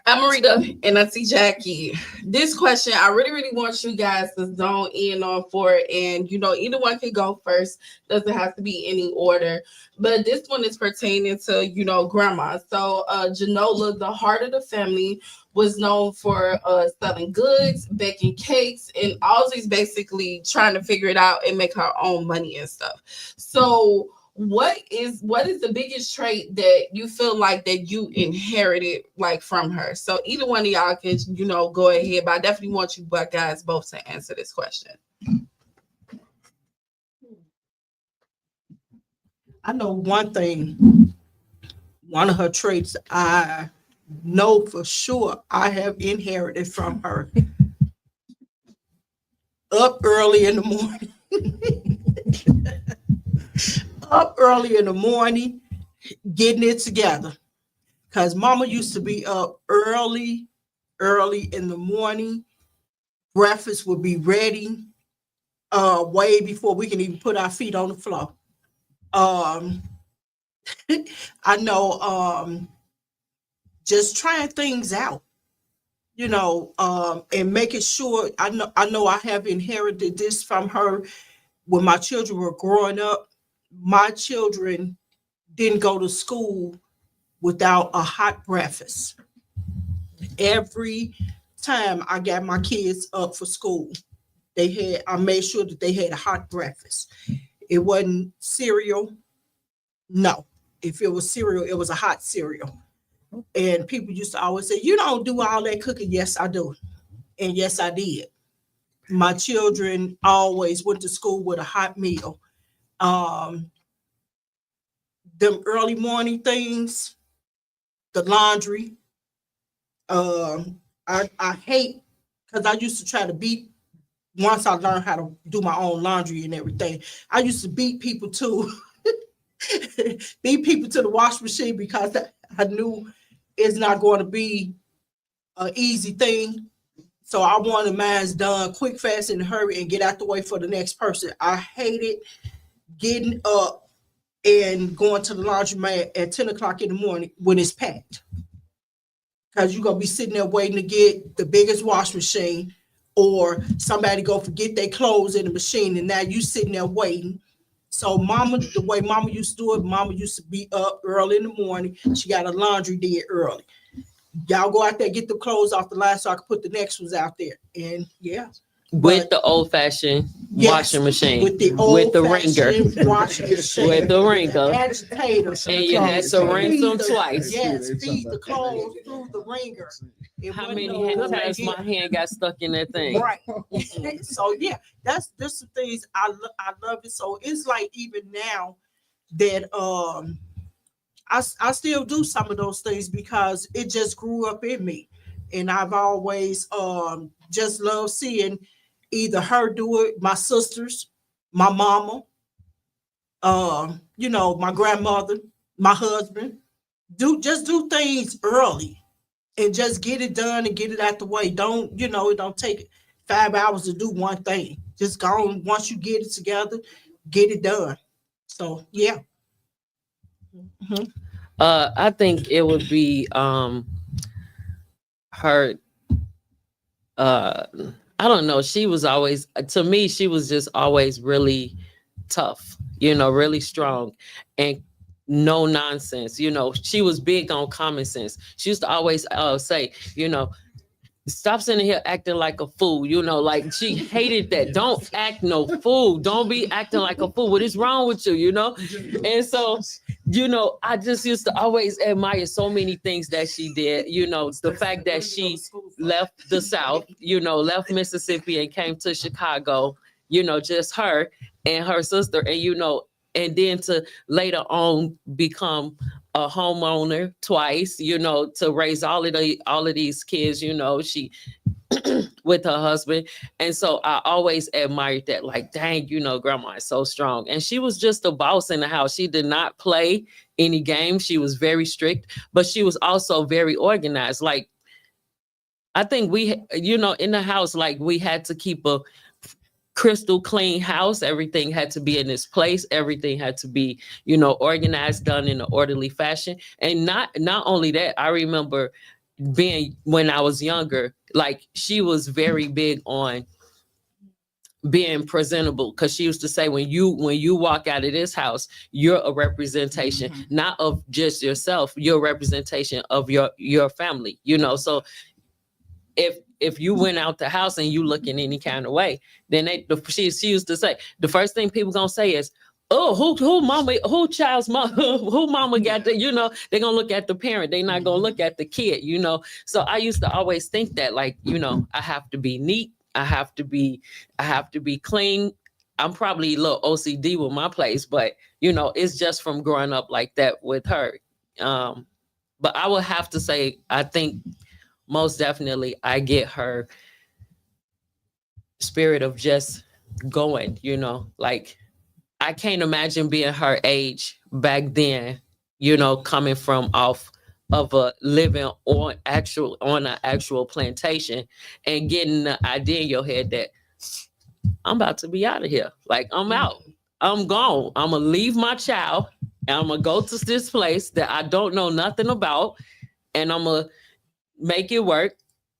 Marita and I see Jackie. This question, I really, really want you guys to zone in on for it. And, either one can go first. Doesn't have to be any order. But this one is pertaining to, grandma. So, Janola, the heart of the family, was known for selling goods, baking cakes, and always basically trying to figure it out and make her own money and stuff. So, what is the biggest trait that you feel like that you inherited like from her? So either one of y'all can go ahead, but I definitely want you guys both to answer this question. I know one thing, one of her traits I know for sure I have inherited from her. Up early in the morning. Up early in the morning, getting it together. Because mama used to be up early in the morning. Breakfast would be ready way before we can even put our feet on the floor. I know just trying things out, and making sure I know I have inherited this from her when my children were growing up. My children didn't go to school without a hot breakfast. Every time I got my kids up for school, I made sure that they had a hot breakfast. It wasn't cereal. No. If it was cereal, it was a hot cereal. And people used to always say, "You don't do all that cooking." Yes, I do. And yes, I did. My children always went to school with a hot meal. Um, them early morning things, the laundry. I hate because I used to try to beat. Once I learned how to do my own laundry and everything, I used to beat people to beat people to the wash machine because I knew it's not going to be an easy thing. So I wanted mine done quick, fast, in a hurry and get out the way for the next person. I hated getting up and going to the laundromat at 10 o'clock in the morning when it's packed. Because you're going to be sitting there waiting to get the biggest wash machine, or somebody go forget their clothes in the machine, and now you sitting there waiting. So mama, the way mama used to do it, mama used to be up early in the morning. She got a laundry did early. Y'all go out there, get the clothes off the line so I can put the next ones out there. And yeah. With the old-fashioned washing machine. With the ringer. Washing machine. With the ringer. Agitators. And you had to rinse them twice. Yes, feed the clothes through the ringer. How many times my hand got stuck in that thing? Right. So yeah, that's just some things I love it. So it's like even now that I still do some of those things because it just grew up in me. And I've always just loved seeing either her do it, my sisters, my mama, my grandmother, my husband. Do things early and just get it done and get it out the way. Don't, it don't take 5 hours to do one thing. Just go on, once you get it together, get it done. So yeah. Mm-hmm. I think it would be her. I don't know. She was always, to me, she was just always really tough, really strong and no nonsense. She was big on common sense. She used to always say, stop sitting here acting like a fool. Like she hated that. Don't act no fool. Don't be acting like a fool. What is wrong with you? And so, I just used to always admire so many things that she did. The fact that she left the South, left Mississippi and came to Chicago, just her and her sister, and, and then to later on become a homeowner twice, to raise all of these kids, she with her husband. And so I always admired that, like, dang, grandma is so strong. And she was just a boss in the house. She did not play any games. She was very strict, but she was also very organized. Like, I think we, in the house, like we had to keep a crystal clean house. Everything had to be in its place. Everything had to be, organized, done in an orderly fashion. And not only that, I remember when I was younger, like she was very big on being presentable, because she used to say, when you walk out of this house, you're a representation, not of just yourself, you're a representation of your family, So if you went out the house and you look in any kind of way, then she used to say, the first thing people gonna say is, oh, who child's mama, who mama got the, they're gonna look at the parent. They're not gonna look at the kid, So I used to always think that, like, I have to be neat. I have to be clean. I'm probably a little OCD with my place, but it's just from growing up like that with her. But I would have to say, I think most definitely I get her spirit of just going, like I can't imagine being her age back then, coming from off of a living on an actual plantation and getting the idea in your head that I'm about to be out of here. Like, I'm out. I'm gone. I'm gonna leave my child and I'm gonna go to this place that I don't know nothing about, and I'm gonna make it work,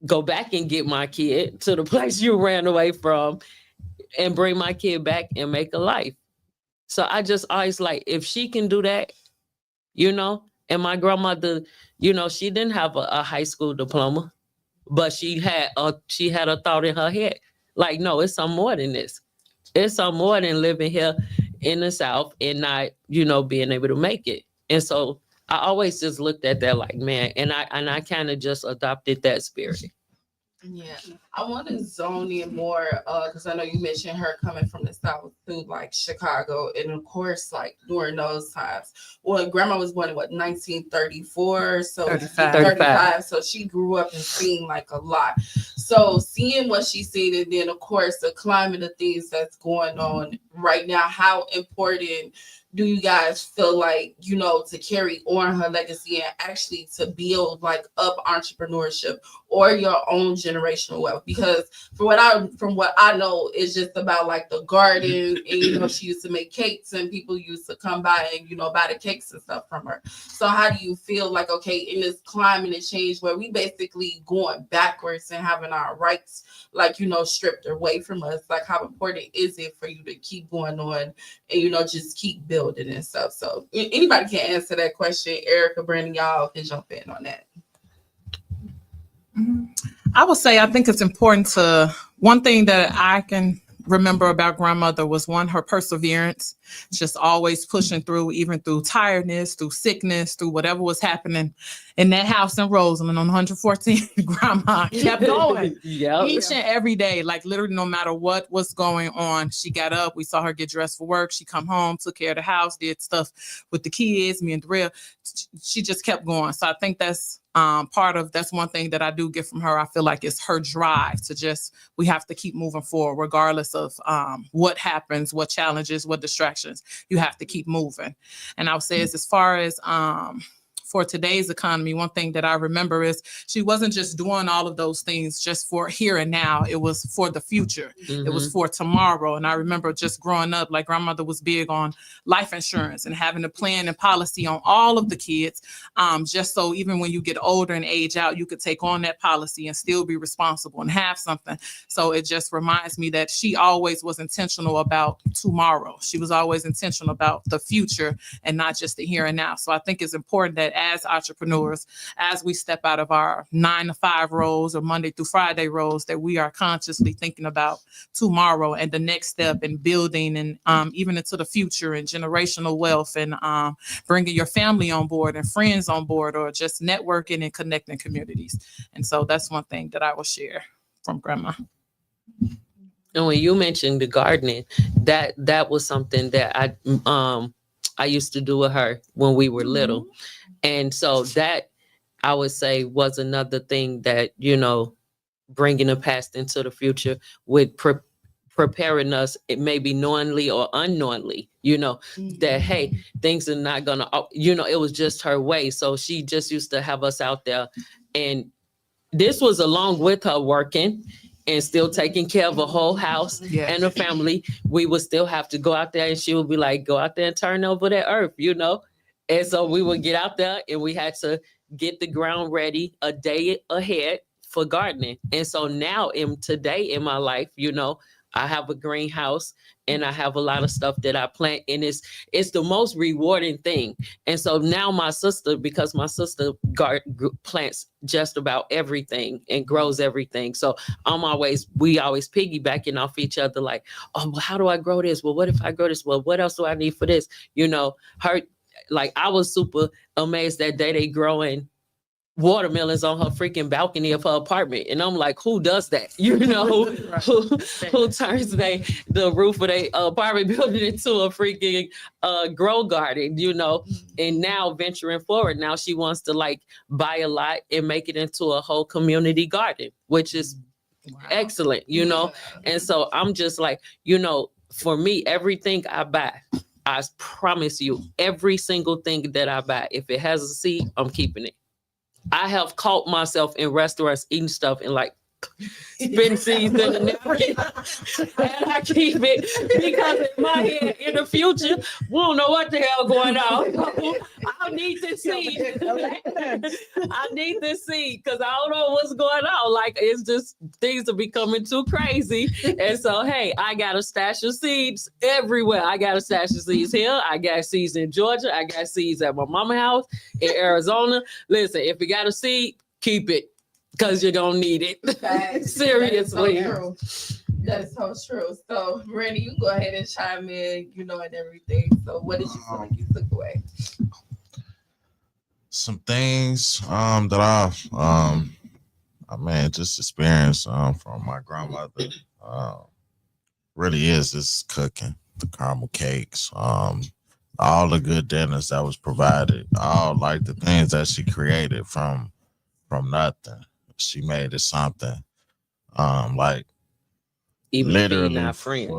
go back and get my kid to the place you ran away from and bring my kid back and make a life. So I just always like, if she can do that, and my grandmother, she didn't have a high school diploma, but she had a thought in her head. Like, no, it's some more than this. It's some more than living here in the South and not, being able to make it. And so I always just looked at that like, man, and I kind of just adopted that spirit. Yeah, I want to zone in more because I know you mentioned her coming from the South to like Chicago, and of course, like during those times, well, Grandma was born in what 1934, so 35. So she grew up and seen like a lot. So seeing what she's seen, and then of course the climate of things that's going on right now, how important do you guys feel like, you know, to carry on her legacy and actually to build like up entrepreneurship or your own generational wealth? Because from what I know, it's just about like the garden, and you know, she used to make cakes and people used to come by and, you know, buy the cakes and stuff from her. So how do you feel like, okay, in this climate and change where we basically going backwards and having our rights, like, you know, stripped away from us, like how important is it for you to keep going on and, you know, just keep building and stuff? So anybody can answer that question. Erica, Brandon, y'all can jump in on that. I would say I think it's important to, one thing that I can remember about grandmother was one, her perseverance, just always pushing through, even through tiredness, through sickness, through whatever was happening in that house in Roseland on 114. Grandma kept going each and every day, like literally no matter what was going on. She got up, we saw her get dressed for work, she come home, took care of the house, did stuff with the kids, me and Darrell. She just kept going. So I think that's that's one thing that I do get from her. I feel like it's her drive to just, we have to keep moving forward regardless of what happens, what challenges, what distractions. You have to keep moving. And I would say as far as for today's economy, one thing that I remember is she wasn't just doing all of those things just for here and now. It was for the future. It was for tomorrow. And I remember just growing up, like grandmother was big on life insurance and having a plan and policy on all of the kids, just so even when you get older and age out, you could take on that policy and still be responsible and have something. So it just reminds me that she always was intentional about tomorrow. She was always intentional about the future and not just the here and now. So I think it's important that as entrepreneurs, as we step out of our 9-to-5 roles or Monday through Friday roles, that we are consciously thinking about tomorrow and the next step and building and even into the future and generational wealth and bringing your family on board and friends on board, or just networking and connecting communities. And so that's one thing that I will share from grandma. And when you mentioned the gardening, that was something that I used to do with her when we were little. And so that, I would say, was another thing that, you know, bringing the past into the future with preparing us, it may be knowingly or unknowingly, you know, that, hey, things are not going to, you know, it was just her way. So she just used to have us out there. And this was along with her working and still taking care of a whole house and a family. We would still have to go out there, and she would be like, go out there and turn over that earth, you know? And so we would get out there and we had to get the ground ready a day ahead for gardening. And so now today in my life, you know, I have a greenhouse and I have a lot of stuff that I plant, and it's the most rewarding thing. And so now my sister, because my sister plants just about everything and grows everything. So we always piggybacking off each other, like, oh, well, how do I grow this? Well, what if I grow this? Well, what else do I need for this? You know, like I was super amazed that day they growing watermelons on her freaking balcony of her apartment. And I'm like, who does that? You know, who turns the roof of their apartment building into a freaking grow garden, you know? And now venturing forward, now she wants to like buy a lot and make it into a whole community garden, which is excellent, you know? And so I'm just like, you know, for me, everything I buy, I promise you, every single thing that I buy, if it has a seed, I'm keeping it. I have caught myself in restaurants eating stuff and like spin seeds in the napkin, and I keep it because in my head, in the future, we don't know what the hell going on. I need this seed. I need this seed because I don't know what's going on. Like, it's just things are becoming too crazy. And so, hey, I got a stash of seeds everywhere. I got a stash of seeds here. I got seeds in Georgia. I got seeds at my mama's house in Arizona. Listen, if you got a seed, keep it, because you're going to need it. Seriously. That's so true. So, Randy, you go ahead and chime in, you know, and everything. So, what did you feel like you took away? Some things that I I mean, just experience from my grandmother. Really is this cooking, the caramel cakes, all the good dinners that was provided, all like the things that she created from nothing. She made it something. Like Even feeding literally our friends.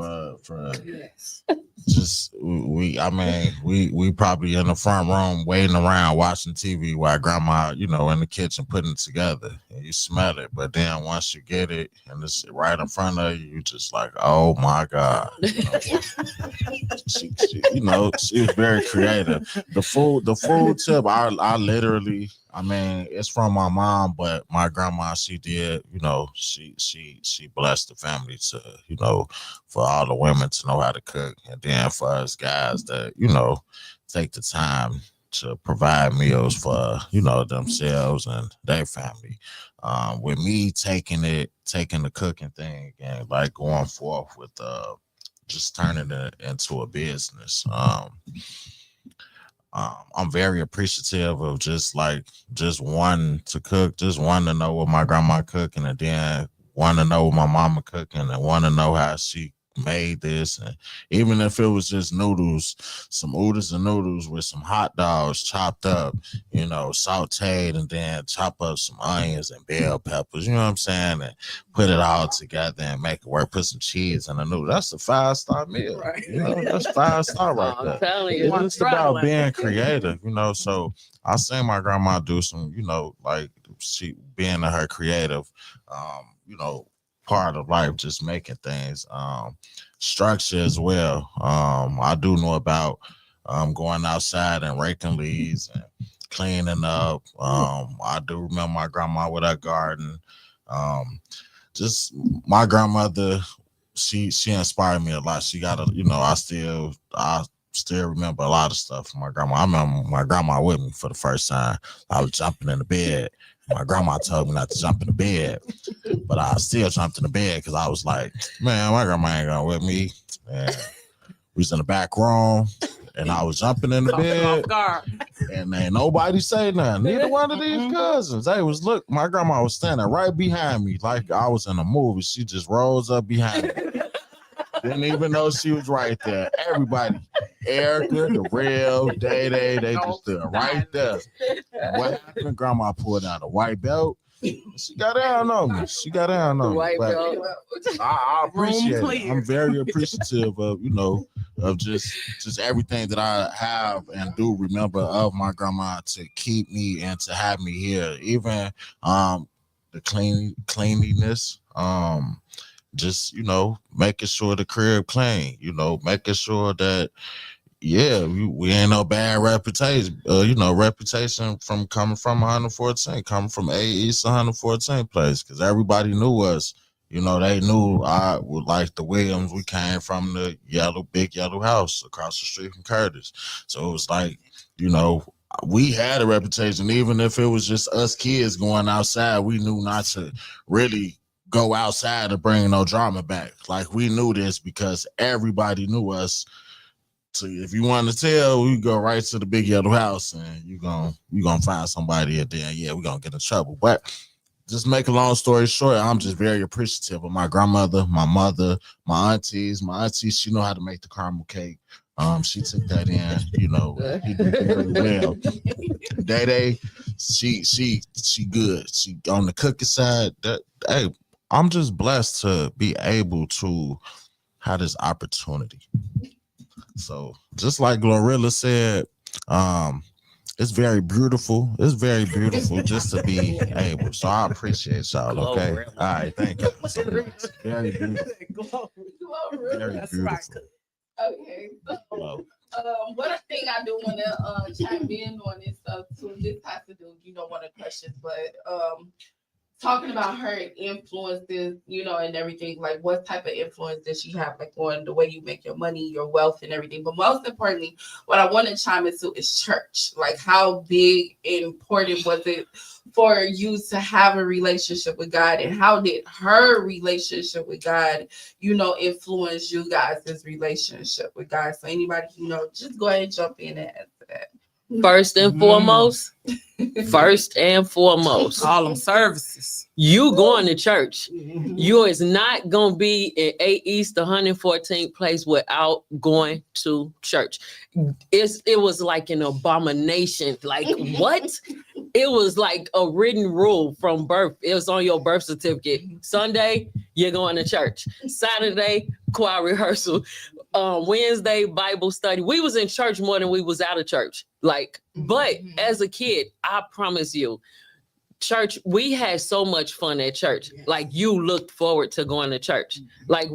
for Yes. just we I mean we probably in the front room waiting around watching TV while grandma, in the kitchen putting it together, and you smell it. But then once you get it and it's right in front of you, you just like, oh my God. She was very creative. The food tip, I literally, I mean, it's from my mom, but my grandma, she did, she blessed the family to, for all the women to know how to cook, and then for us guys that, take the time to provide meals for, themselves and their family. With me taking the cooking thing and like going forth with just turning it into a business. I'm very appreciative of just one to cook, just one to know what my grandma cooking, and then one to know what my mama cooking, and one to know how she made this. And even if it was just noodles, some oodles and noodles with some hot dogs chopped up, sauteed, and then chop up some onions and bell peppers, you know what I'm saying? And put it all together and make it work. Put some cheese in the noodle. That's a 5-star meal. Right. That's 5-star right I'm there. telling you. It's just about being creative, so I seen my grandma do some, like she being in her creative, part of life, just making things, structure as well. I do know about going outside and raking leaves and cleaning up. I do remember my grandma with her garden. Just my grandmother, she inspired me a lot. She got I still remember a lot of stuff from my grandma. I remember my grandma with me for the first time. I was jumping in the bed. My grandma told me not to jump in the bed, but I still jumped in the bed because I was like, man, my grandma ain't going with me. And we was in the back room, and I was jumping in the bed, and ain't nobody say nothing. Neither one of these cousins. They was, look, my grandma was standing right behind me like I was in a movie. She just rose up behind me. Didn't even know she was right there. Everybody, Erica, the real, Day, they just stood right there. And what happened? Grandma pulled out a white belt. She got down on me. White But belt. I appreciate it. I'm very appreciative of, of just everything that I have and do remember of my grandma to keep me and to have me here. Even the cleanliness. Just making sure the crib clean, making sure that we ain't no bad reputation, reputation from coming from 114, coming from A East 114 place, because everybody knew us. They knew I would like the Williams. We came from the big yellow house across the street from Curtis. So it was like, we had a reputation. Even if it was just us kids going outside, we knew not to really go outside to bring no drama back. Like, we knew this because everybody knew us. So if you want to tell, we go right to the big yellow house, and you gonna find somebody, and then we're gonna get in trouble. But just make a long story short, I'm just very appreciative of my grandmother, my mother, my aunties. My auntie, she know how to make the caramel cake. She took that in, he did very well. Day, she good. She on the cooking side. Hey, I'm just blessed to be able to have this opportunity. So just like Glorilla said, it's very beautiful. It's very beautiful just to be able. So I appreciate y'all. Okay. Glorilla. All right. Thank you. So much. Very beautiful. Very That's beautiful. right. Okay. So, what I think I do want to chime in on this stuff too. This has to do, one of the questions, but talking about her influences, and everything, like what type of influence does she have, like on the way you make your money, your wealth and everything. But most importantly, what I want to chime into is church. Like, how big and important was it for you to have a relationship with God, and how did her relationship with God, influence you guys' relationship with God? So anybody, just go ahead and jump in and answer that. First and foremost, first and foremost, All them services. you going to church. Mhm. You is not going to be in 8 East 114th place without going to church. It was like an abomination. Like, what? It was like a written rule from birth. It was on your birth certificate. Sunday, you're going to church. Saturday, choir rehearsal. Wednesday, Bible study. We was in church more than we was out of church. Like, but as a kid, I promise you, church, we had so much fun at church. Like, you looked forward to going to church. Like,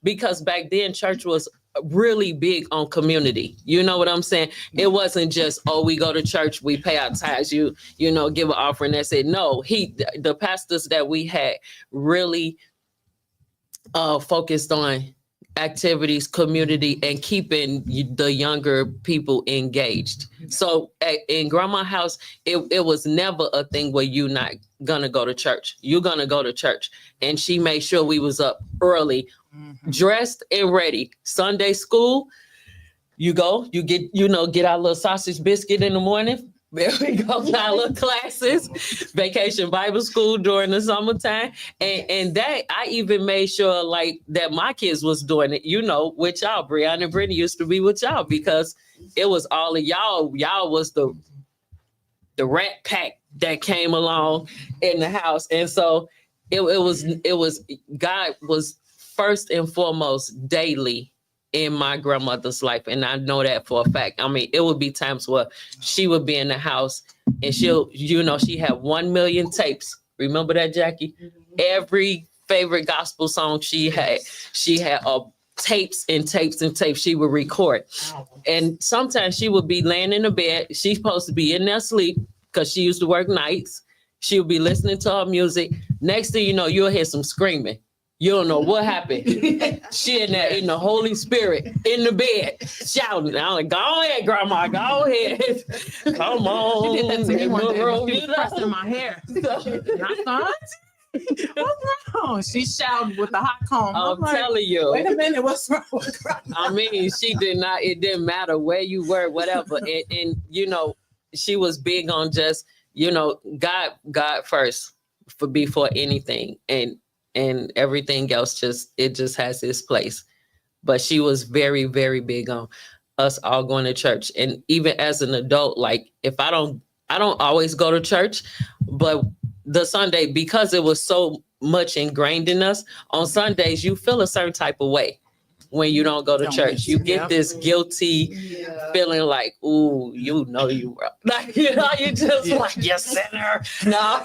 because back then church was really big on community. You know what I'm saying? It wasn't just, oh, we go to church, we pay our tithes, you know, give an offering. That's it. No, the pastors that we had really focused on activities, community, and keeping the younger people engaged. So in grandma's house, it was never a thing where you're not gonna go to church. You're gonna go to church. And she made sure we was up early, dressed and ready. Sunday school, you go, you get our little sausage biscuit in the morning. There we go, our little classes, vacation Bible school during the summertime. And that I even made sure like that my kids was doing it, you know, with y'all. Brianna and Brittany used to be with y'all because it was all of y'all. Y'all was the rat pack that came along in the house. And so it was God was first and foremost daily in my grandmother's life. And I know that for a fact. I mean, it would be times where she would be in the house and she'll, you know, she had 1 million tapes. Remember that, Jackie? Every favorite gospel song she had tapes and tapes and tapes she would record. And sometimes she would be laying in the bed. She's supposed to be in there asleep because she used to work nights. She would be listening to her music. Next thing you know, you'll hear some screaming. You don't know what happened. She in there in the Holy Spirit in the bed shouting. I'm like, go ahead, grandma, go ahead. Come on. She did that to me one day when she was pressing my hair. And I thought, what's wrong? She shouted with the hot comb. I'm telling you. Wait a minute, what's wrong with grandma? I mean, it didn't matter where you were, whatever. And you know, she was big on just, you know, God first before anything. And everything else just has its place. But she was very, very big on us all going to church. And even as an adult, like if I don't always go to church, but the Sunday, because it was so much ingrained in us, on Sundays, you feel a certain type of way when you don't go to church. You get this guilty feeling like, ooh, you know you were. Like, you know, you just like, you sinner. No.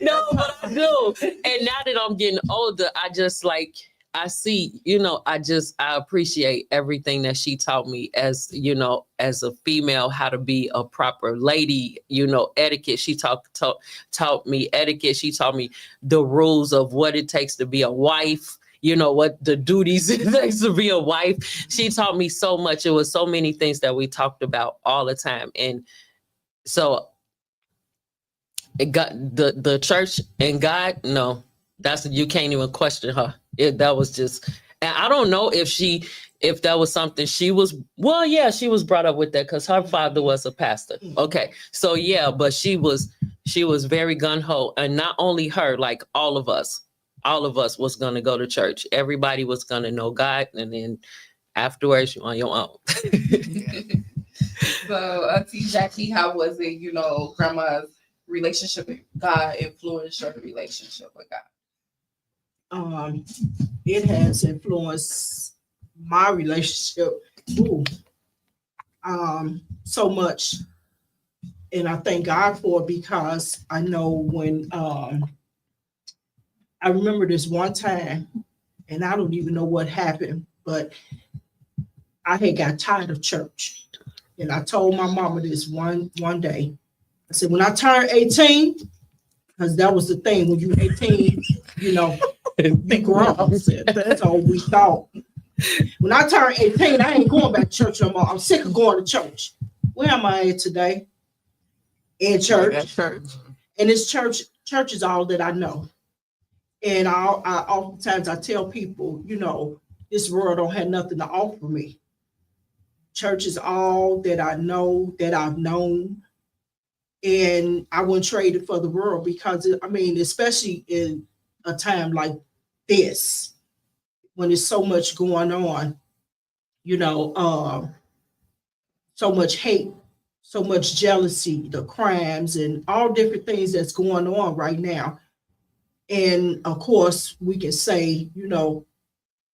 No, but I do. And now that I'm getting older, I just like, I see, you know, I appreciate everything that she taught me as, you know, as a female, how to be a proper lady, you know, etiquette. She taught me etiquette. She taught me the rules of what it takes to be a wife, you know, what the duties it takes to be a wife. She taught me so much. It was so many things that we talked about all the time. And so it got the church and God, no, you can't even question her. That was just, and I don't know if that was something she was brought up with that because her father was a pastor. Okay. So yeah, but she was very gun-ho, and not only her, like all of us was going to go to church. Everybody was going to know God. And then afterwards you're on your own. So Auntie Jackie, how was it, you know, grandma's relationship with God influenced your relationship with God? It has influenced my relationship so much, and I thank God for it because I know when I remember this one time, and I don't even know what happened, but I had got tired of church, and I told my mama this one day. I said, when I turn 18, because that was the thing, when you 18, you know, you grown. That's all we thought. When I turn 18, I ain't going back to church no more. I'm sick of going to church. Where am I at today? In church. And it's church is all that I know. And I oftentimes I tell people, you know, this world don't have nothing to offer me. Church is all that I know, that I've known. And I wouldn't trade it for the world because, I mean, especially in a time like this, when there's so much going on, you know, so much hate, so much jealousy, the crimes, and all different things that's going on right now. And of course, we can say, you know,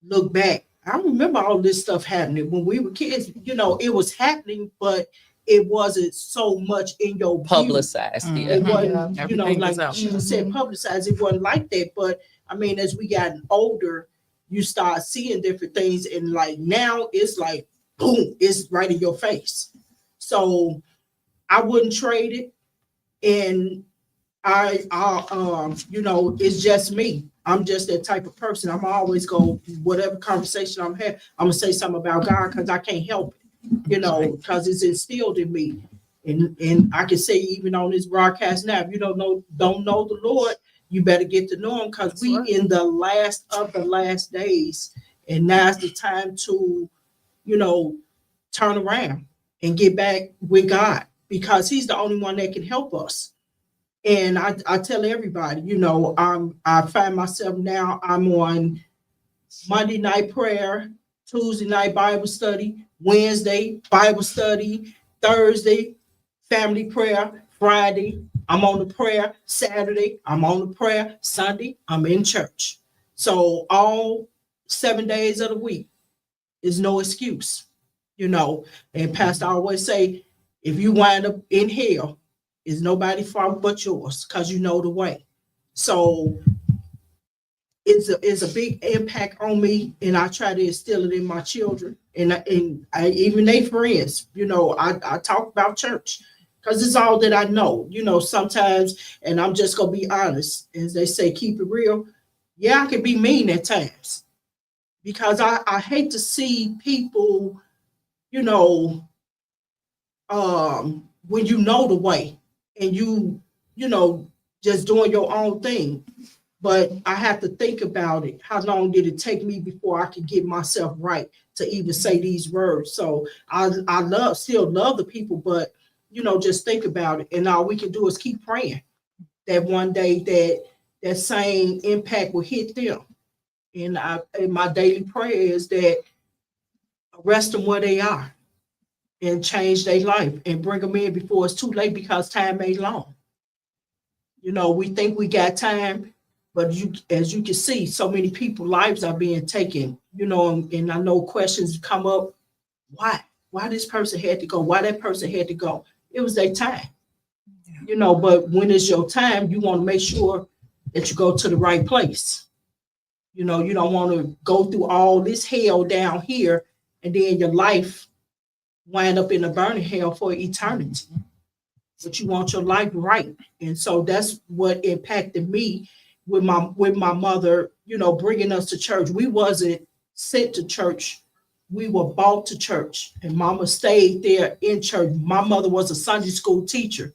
look back. I remember all this stuff happening when we were kids. You know, it was happening, but it wasn't so much in your view. Publicized, yeah. It wasn't, Yeah, you know, everything like was out she there. said, publicized. It wasn't like that. But I mean, as we gotten older, you start seeing different things, and like now it's like boom, it's right in your face. So I wouldn't trade it, and you know, it's just me. I'm just that type of person. I'm always go whatever conversation I'm having, I'm gonna say something about God because I can't help it, you know, because it's instilled in me. And I can say even on this broadcast now, if you don't know the Lord, you better get to know him because we in the last of the last days, and now's the time to, you know, turn around and get back with God because he's the only one that can help us. And I tell everybody, you know, I find myself now, I'm on Monday night prayer, Tuesday night Bible study, Wednesday Bible study, Thursday family prayer, Friday I'm on the prayer, Saturday I'm on the prayer, Sunday I'm in church. So all 7 days of the week is no excuse, you know. And Pastor always say, if you wind up in hell, it's nobody's fault but yours because you know the way. So it's a big impact on me, and I try to instill it in my children and even they friends. You know, I talk about church because it's all that I know. You know, sometimes, and I'm just gonna be honest, as they say, keep it real. Yeah, I can be mean at times because I hate to see people, you know, when you know the way and you know, just doing your own thing. But I have to think about it. How long did it take me before I could get myself right to even say these words? So I still love the people, but you know, just think about it. And all we can do is keep praying that one day that same impact will hit them. And my daily prayer is that arrest them where they are and change their life and bring them in before it's too late because time ain't long. You know, we think we got time, but as you can see, so many people's lives are being taken, you know, and I know questions come up. Why this person had to go? Why that person had to go? It was their time, you know, but when it's your time, you want to make sure that you go to the right place. You know, you don't want to go through all this hell down here and then your life wind up in a burning hell for eternity. But you want your life right. And so that's what impacted me with my mother, you know, bringing us to church. We wasn't sent to church. We were brought to church, and mama stayed there in church. My mother was a Sunday school teacher,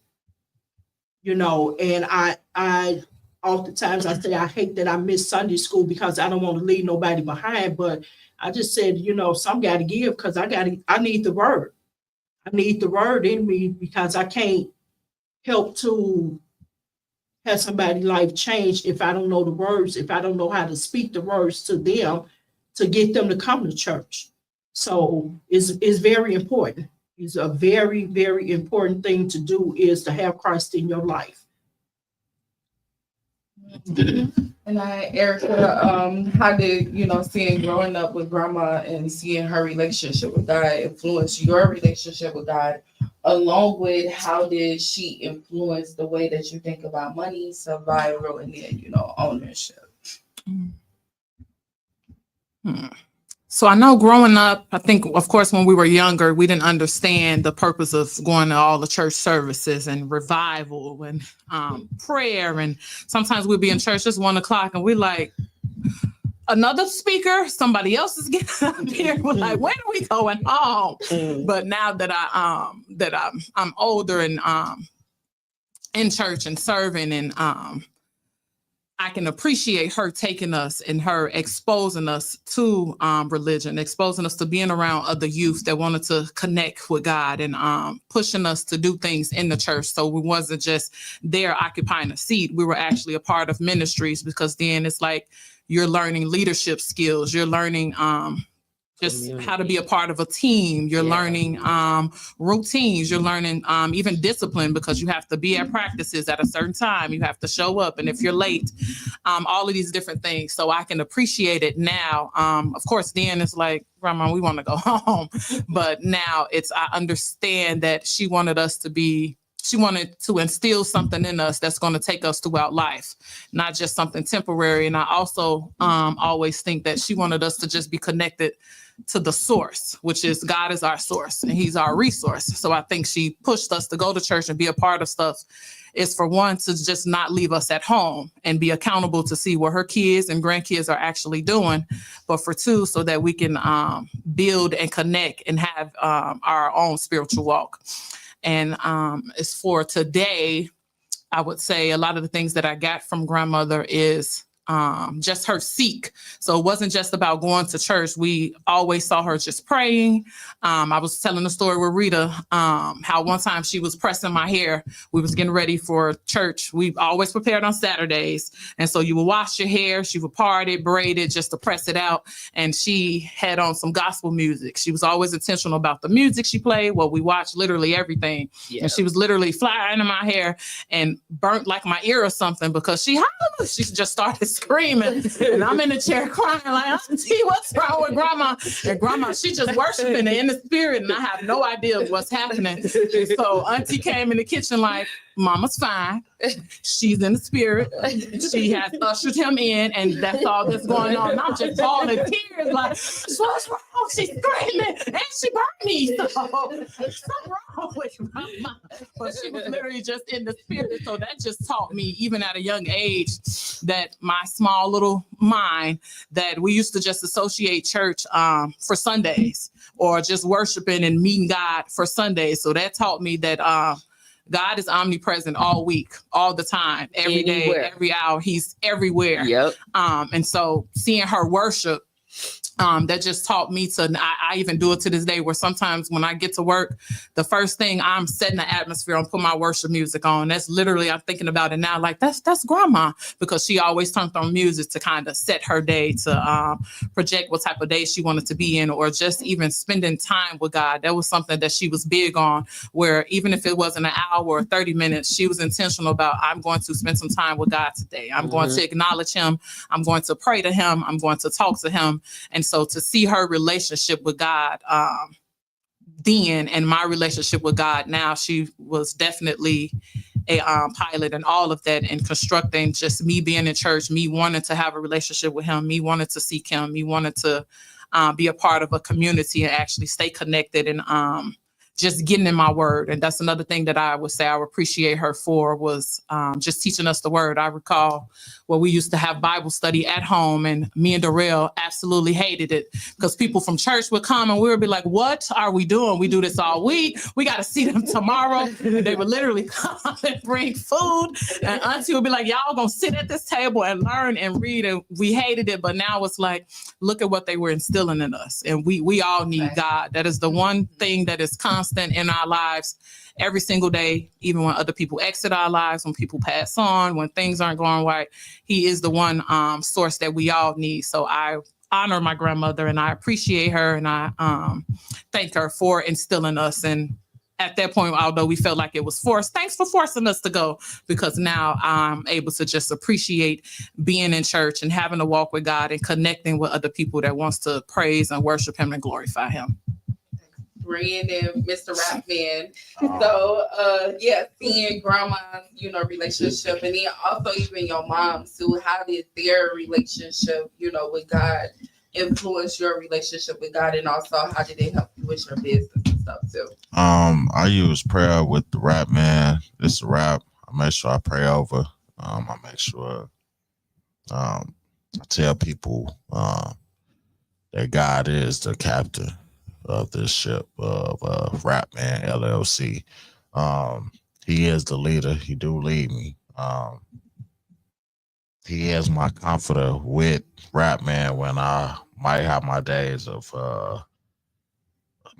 you know, and I oftentimes I say I hate that I miss Sunday school because I don't want to leave nobody behind. But I just said, you know, some got to give because I need the word. I need the word in me because I can't help to have somebody's life change if I don't know the words, if I don't know how to speak the words to them to get them to come to church. So it's very important. It's a very, very important thing to do is to have Christ in your life. And Erica, how did, you know, seeing growing up with grandma and seeing her relationship with God influence your relationship with God, along with how did she influence the way that you think about money, survival, and then, you know, ownership? So I know growing up, I think, of course, when we were younger, we didn't understand the purpose of going to all the church services and revival and prayer. And sometimes we'd be in church just 1 o'clock and we're like, another speaker, somebody else is getting up here. We're like, when are we going home? But now that I'm older and in church and serving and I can appreciate her taking us and her exposing us to religion, exposing us to being around other youth that wanted to connect with God, and pushing us to do things in the church. So we wasn't just there occupying a seat. We were actually a part of ministries, because then it's like you're learning leadership skills. You're learning just how to be a part of a team. You're learning routines. You're learning even discipline, because you have to be at practices at a certain time. You have to show up. And if you're late, all of these different things. So I can appreciate it now. Of course, then it's like, Grandma, we want to go home. But now I understand that she wanted to instill something in us that's going to take us throughout life, not just something temporary. And I also always think that she wanted us to just be connected to the source, which is God is our source and he's our resource. So I think she pushed us to go to church and be a part of stuff, is for one, to just not leave us at home and be accountable to see what her kids and grandkids are actually doing. But for two, so that we can build and connect and have our own spiritual walk. And as for today, I would say a lot of the things that I got from grandmother is just her seek. So it wasn't just about going to church. We always saw her just praying. I was telling the story with Rita, how one time she was pressing my hair. We was getting ready for church. We always prepared on Saturdays. And so you would wash your hair. She would part it, braid it just to press it out. And she had on some gospel music. She was always intentional about the music she played. Well, we watched literally everything. Yeah. And she was literally flying in my hair and burnt like my ear or something, because she just started screaming, and I'm in the chair crying like, Auntie, what's wrong with Grandma? And Grandma, she just worshiping in the spirit, and I have no idea what's happening. And so Auntie came in the kitchen like, Mama's fine. She's in the spirit. She has ushered him in, and that's all that's going on. And I'm just falling tears like, what's wrong? She's screaming, and she burned me. So something wrong with Grandma. But she was literally just in the spirit. So that just taught me, even at a young age, that my small little mind, that we used to just associate church for Sundays, or just worshiping and meeting God for Sundays. So that taught me that God is omnipresent all week, all the time, every day, every hour. He's everywhere. Yep. And so seeing her worship, that just taught me to, I even do it to this day, where sometimes when I get to work, the first thing, I'm setting the atmosphere and put my worship music on. That's literally, I'm thinking about it now, like that's Grandma, because she always turned on music to kind of set her day, to project what type of day she wanted to be in, or just even spending time with God. That was something that she was big on, where even if it wasn't an hour or 30 minutes, she was intentional about, I'm going to spend some time with God today. I'm going to acknowledge him. I'm going to pray to him. I'm going to talk to him. And so to see her relationship with God then, and my relationship with God now, she was definitely a pilot and all of that, and constructing just me being in church, me wanting to have a relationship with him, me wanting to seek him, me wanting to be a part of a community and actually stay connected, and just getting in my word. And that's another thing that I would say I would appreciate her for, was just teaching us the word. I recall where we used to have Bible study at home, and me and Darrell absolutely hated it, because people from church would come and we would be like, what are we doing? We do this all week. We got to see them tomorrow. They would literally come and bring food, and Auntie would be like, y'all gonna sit at this table and learn and read. And we hated it, but now it's like, look at what they were instilling in us. And we all need God. That is the one thing that is constant in our lives every single day, even when other people exit our lives, when people pass on, when things aren't going right. He is the one source that we all need. So I honor my grandmother, and I appreciate her, and I thank her for instilling us. And at that point, although we felt like it was forced, thanks for forcing us to go, because now I'm able to just appreciate being in church and having a walk with God and connecting with other people that wants to praise and worship him and glorify him. Brian and Mr. Rapman. So seeing grandma's, relationship, and then also even your mom too, how did their relationship, with God influence your relationship with God, and also how did it help you with your business and stuff too? I use prayer with the rap man. It's a rap. I make sure I pray over. I make sure I tell people that God is the captain of this ship of Rap Man LLC. He is the leader. He do lead me. he is my comforter with rap, man, when I might have my days of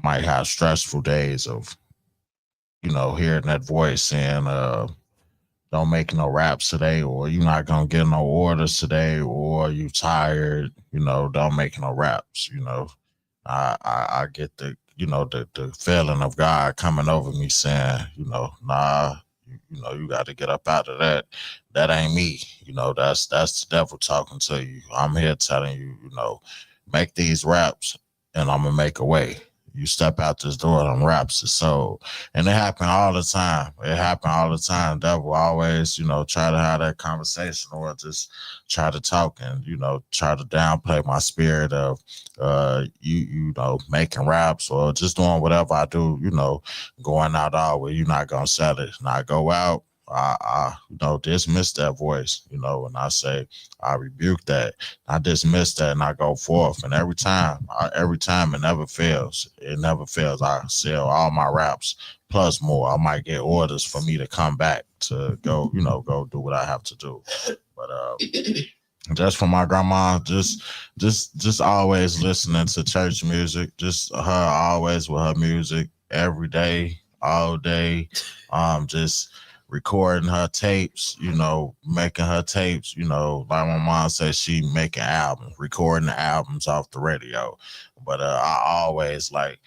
might have stressful days of, hearing that voice saying, don't make no raps today, or you're not gonna get no orders today, or you tired, don't make no raps. I get the feeling of God coming over me saying, nah, you got to get up out of that. That ain't me. That's the devil talking to you. I'm here telling you, make these raps, and I'm gonna make a way. You step out this door, them raps is sold. And it happened all the time. It happened all the time. Devil always, try to have that conversation or just try to talk and, try to downplay my spirit of making raps or just doing whatever I do, going out all way. You're not gonna sell it. And I go out, I dismiss that voice, and I say, I rebuke that. I dismiss that and I go forth. And every time it never fails. It never fails. I sell all my raps plus more. I might get orders for me to come back to go, go do what I have to do. But just for my grandma, just always listening to church music, just her always with her music every day, all day, just recording her tapes, making her tapes, like my mom says, she making albums, recording the albums off the radio. But I always like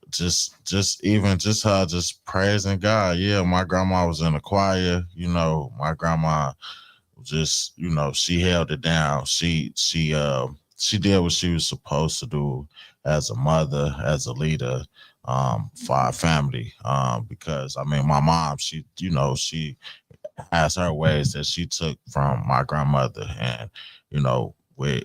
just even just her just praising God. Yeah, my grandma was in the choir, my grandma just, she held it down. She did what she was supposed to do as a mother, as a leader, for our family. Because I mean, my mom, she has her ways that she took from my grandmother, and with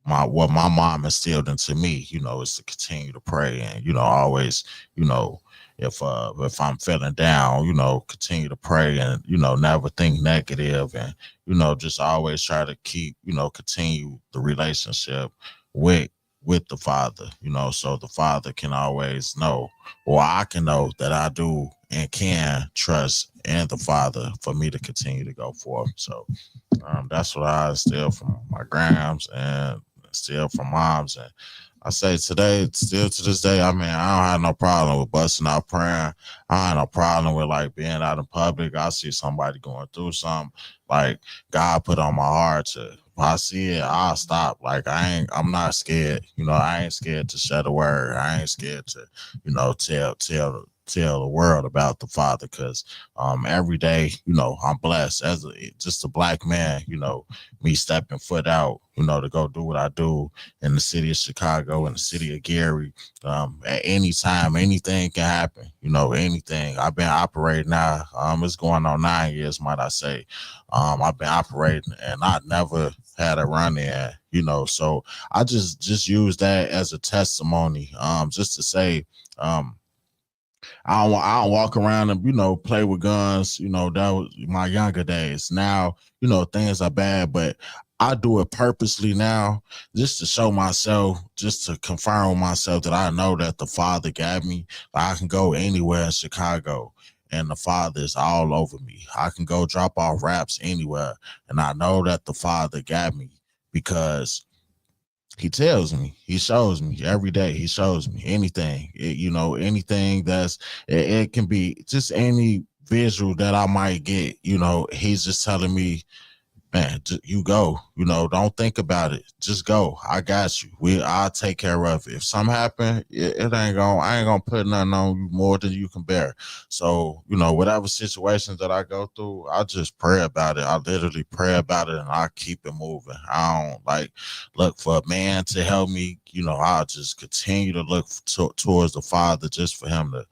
what my mom instilled into me, is to continue to pray and always, if I'm feeling down, continue to pray and never think negative, and just always try to keep, continue the relationship with the Father, so the Father can always know, or I can know that I do and can trust in the Father for me to continue to go forth. So that's what I steal from my grams and steal from moms. And I say today, still to this day, I mean, I don't have no problem with busting out praying. I don't have no problem with like being out in public. I see somebody going through something, like God put on my heart to, if I see it, I'll stop. Like I'm not scared. I ain't scared to share the word. I ain't scared to, tell the world about the Father, because every day, I'm blessed as just a black man, me stepping foot out, to go do what I do in the city of Chicago, in the city of Gary. At any time, anything can happen, anything. I've been operating now. It's going on 9 years, might I say. I've been operating and I never had a run in, so I just use that as a testimony, just to say, I don't walk around and, play with guns. That was my younger days. Now, things are bad, but I do it purposely now just to show myself, just to confirm myself that I know that the Father got me. I can go anywhere in Chicago and the Father is all over me. I can go drop off raps anywhere and I know that the Father got me, because he tells me, he shows me every day. He shows me anything, anything it can be just any visual that I might get, he's just telling me, man, you go, don't think about it. Just go. I got you. I'll take care of it. If something happen, I ain't gonna put nothing on you more than you can bear. So, whatever situations that I go through, I just pray about it. I literally pray about it and I keep it moving. I don't look for a man to help me. I'll just continue to look towards the Father, just for him to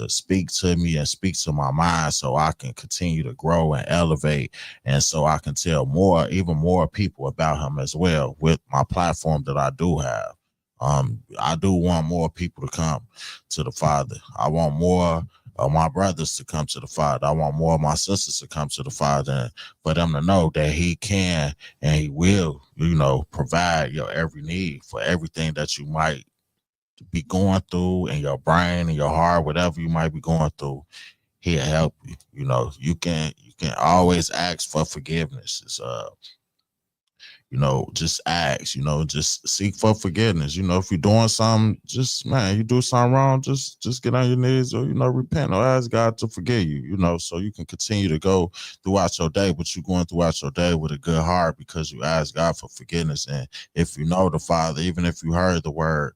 speak to me and speak to my mind, so I can continue to grow and elevate, and so I can tell even more people about him as well with my platform that I do have. I do want more people to come to the Father. I want more of my brothers to come to the Father. I want more of my sisters to come to the Father, and for them to know that he can and he will, provide your every need for everything that you might be going through in your brain and your heart, whatever you might be going through. he'll help you. You know, you can always ask for forgiveness. It's you know, just ask, you know, just seek for forgiveness. You know, if you're doing something, just man, you do something wrong, just get on your knees or, you know, repent or ask God to forgive you, you know, so you can continue to go throughout your day, but you're going throughout your day with a good heart because you ask God for forgiveness. And if you know the Father, even if you heard the word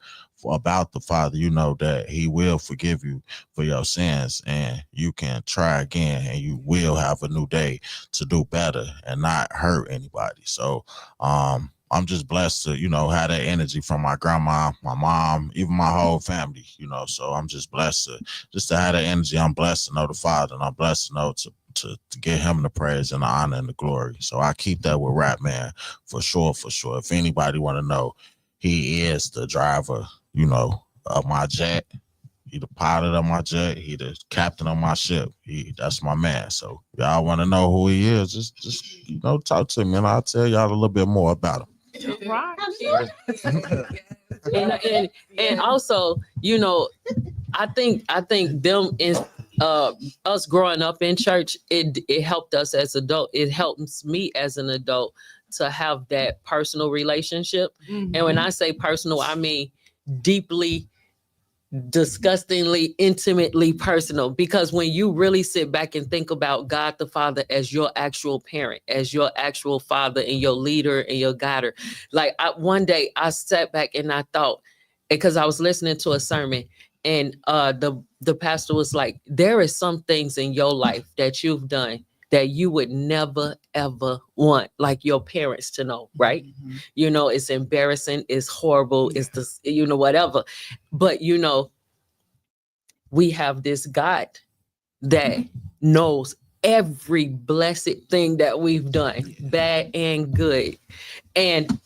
about the Father, you know that he will forgive you for your sins, and you can try again, and you will have a new day to do better and not hurt anybody. So I'm just blessed to, you know, have that energy from my grandma, my mom, even my whole family, you know. So I'm just blessed to have that energy. I'm blessed to know the Father, and I'm blessed to know to give him the praise and the honor and the glory. So I keep that with Rap Man for sure, for sure. If anybody want to know, he is the driver, you know, of my jet. He the pilot of my jet. He the captain of my ship. That's my man. So y'all want to know who he is? Just you know, talk to me, and I'll tell y'all a little bit more about him. Right. and also, you know, I think them in us growing up in church, it helped us as adult. It helps me as an adult to have that personal relationship. Mm-hmm. And when I say personal, I mean deeply, disgustingly, intimately personal. Because when you really sit back and think about God the Father as your actual parent, as your actual father and your leader and your guider, like one day I sat back and I thought, because I was listening to a sermon, and the pastor was like, there is some things in your life that you've done that you would never, ever want, like your parents to know, right? Mm-hmm. You know, it's embarrassing, it's horrible, it's the, you know, whatever. But, you know, we have this God that knows every blessed thing that we've done, bad and good. And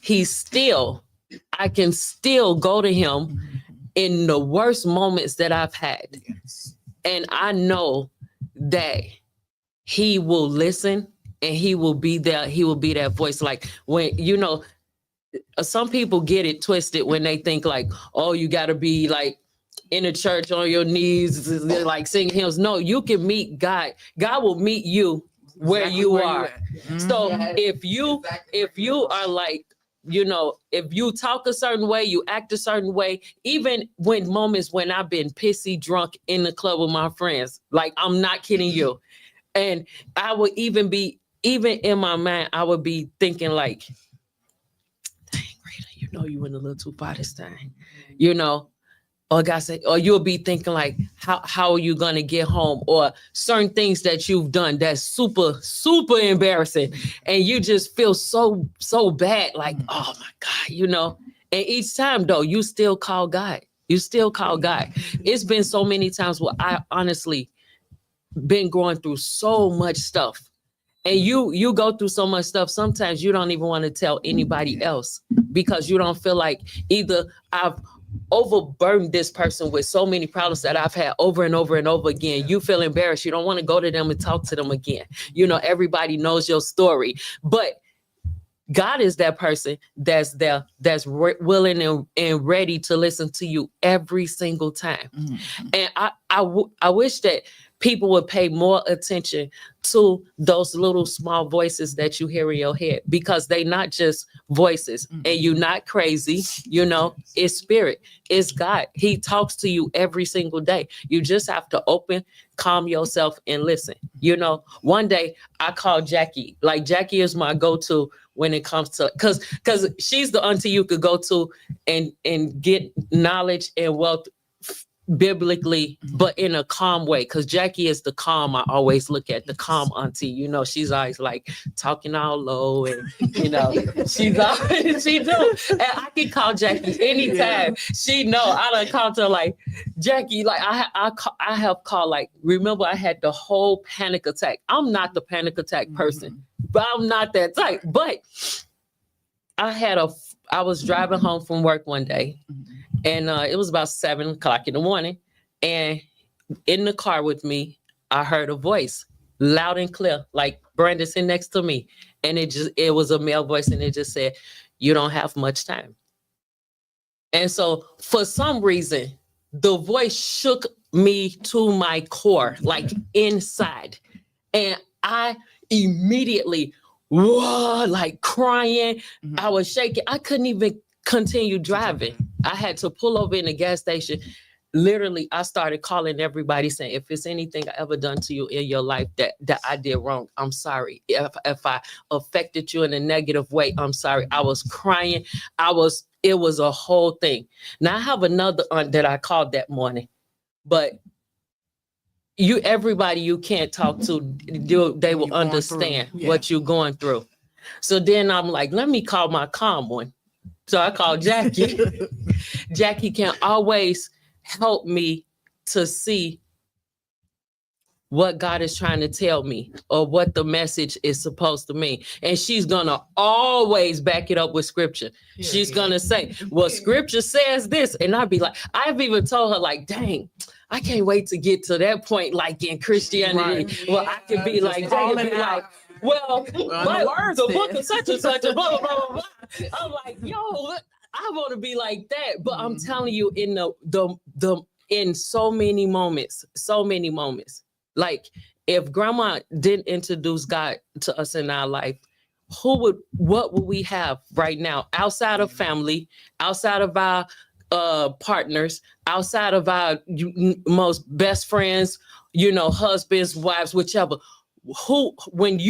I can still go to him in the worst moments that I've had. Yes. And I know that he will listen and he will be there. He will be that voice. Like when, you know, some people get it twisted when they think like, oh, you got to be like in a church on your knees, like singing hymns. No, you can meet God. God will meet you where you are. So if you are like, you know, if you talk a certain way, you act a certain way, even when moments when I've been pissy drunk in the club with my friends, like I'm not kidding you. And I would even in my mind, I would be thinking like, dang, Rita, you know, you went a little too far this time, you know, or God said, or you'll be thinking like, how are you going to get home, or certain things that you've done that's super, super embarrassing. And you just feel so bad. Like, oh my God, you know, and each time though, you still call God. You still call God. It's been so many times where I honestly been going through so much stuff, and you go through so much stuff. Sometimes you don't even want to tell anybody else because you don't feel like either I've overburdened this person with so many problems that I've had over and over and over again. You feel embarrassed. You don't want to go to them and talk to them again. You know, everybody knows your story, but God is that person that's there, that's willing and ready to listen to you every single time. Mm-hmm. And I wish that people would pay more attention to those little small voices that you hear in your head, because they not just voices. Mm-hmm. And you're not crazy, you know, it's spirit, it's God. He talks to you every single day. You just have to calm yourself and listen. You know, one day I called Jackie. Like Jackie is my go-to when it comes to, because she's the auntie you could go to and get knowledge and wealth biblically, but in a calm way. Because Jackie is the calm. I always look at the calm auntie. You know, she's always like talking all low, and you know, she's always she do. And I can call Jackie anytime. Yeah. She know I done called her like, Jackie, like I have called, like, remember I had the whole panic attack. I'm not the panic attack person, but I'm not that type. But I was driving home from work one day, and it was about 7:00 in the morning. And in the car with me, I heard a voice loud and clear, like Brandon sitting next to me. And it was a male voice, and it just said, "You don't have much time." And so for some reason, the voice shook me to my core, like inside. And I immediately, whoa, like crying. I was shaking. I couldn't even continue driving. I had to pull over in the gas station. Literally, I started calling everybody saying, if it's anything I ever done to you in your life that I did wrong, I'm sorry. If I affected you in a negative way, I'm sorry. I was crying. It was a whole thing. Now I have another aunt that I called that morning, but everybody you can't talk to, they will understand what you're going through. So then I'm like, let me call my calm one. So I called Jackie. Jackie can always help me to see what God is trying to tell me or what the message is supposed to mean. And she's going to always back it up with scripture. She's going to say, well, scripture says this. And I'd be like, I've even told her like, dang, I can't wait to get to that point, like in Christianity. Right. Well, I could be like, well, the book of such and such, and blah, blah, blah, blah. I'm like, yo, I want to be like that. But I'm telling you, in in so many moments, like if grandma didn't introduce God to us in our life, what would we have right now outside of family, outside of our partners, outside of our most best friends, husbands, wives, whichever. When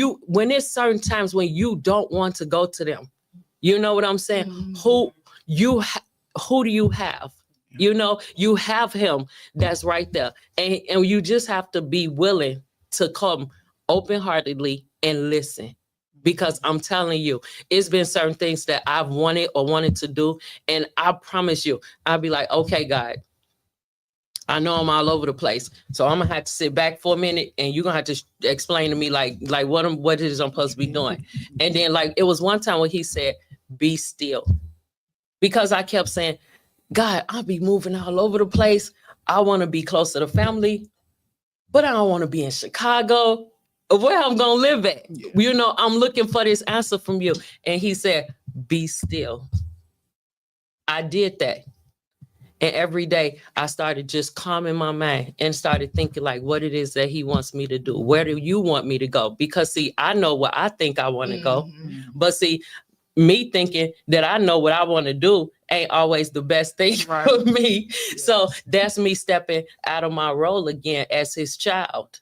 it's certain times when you don't want to go to them, you know what I'm saying? Who do you have? You have him that's right there. And you just have to be willing to come open-heartedly and listen. Because I'm telling you, it's been certain things that I've wanted to do. And I promise you, I'll be like, okay, God, I know I'm all over the place. So I'm going to have to sit back for a minute and you're going to have to explain to me like what it is I'm supposed to be doing. And then like, it was one time when he said, be still. Because I kept saying, God, I'll be moving all over the place. I want to be close to the family, but I don't want to be in Chicago. Where I'm going to live at. Yeah. I'm looking for this answer from you. And he said, be still. I did that. And every day I started just calming my mind and started thinking like what it is that he wants me to do. Where do you want me to go? Because see, I know where I think I want to go. But see, me thinking that I know what I want to do ain't always the best thing for me. Yes. So that's me stepping out of my role again as his child.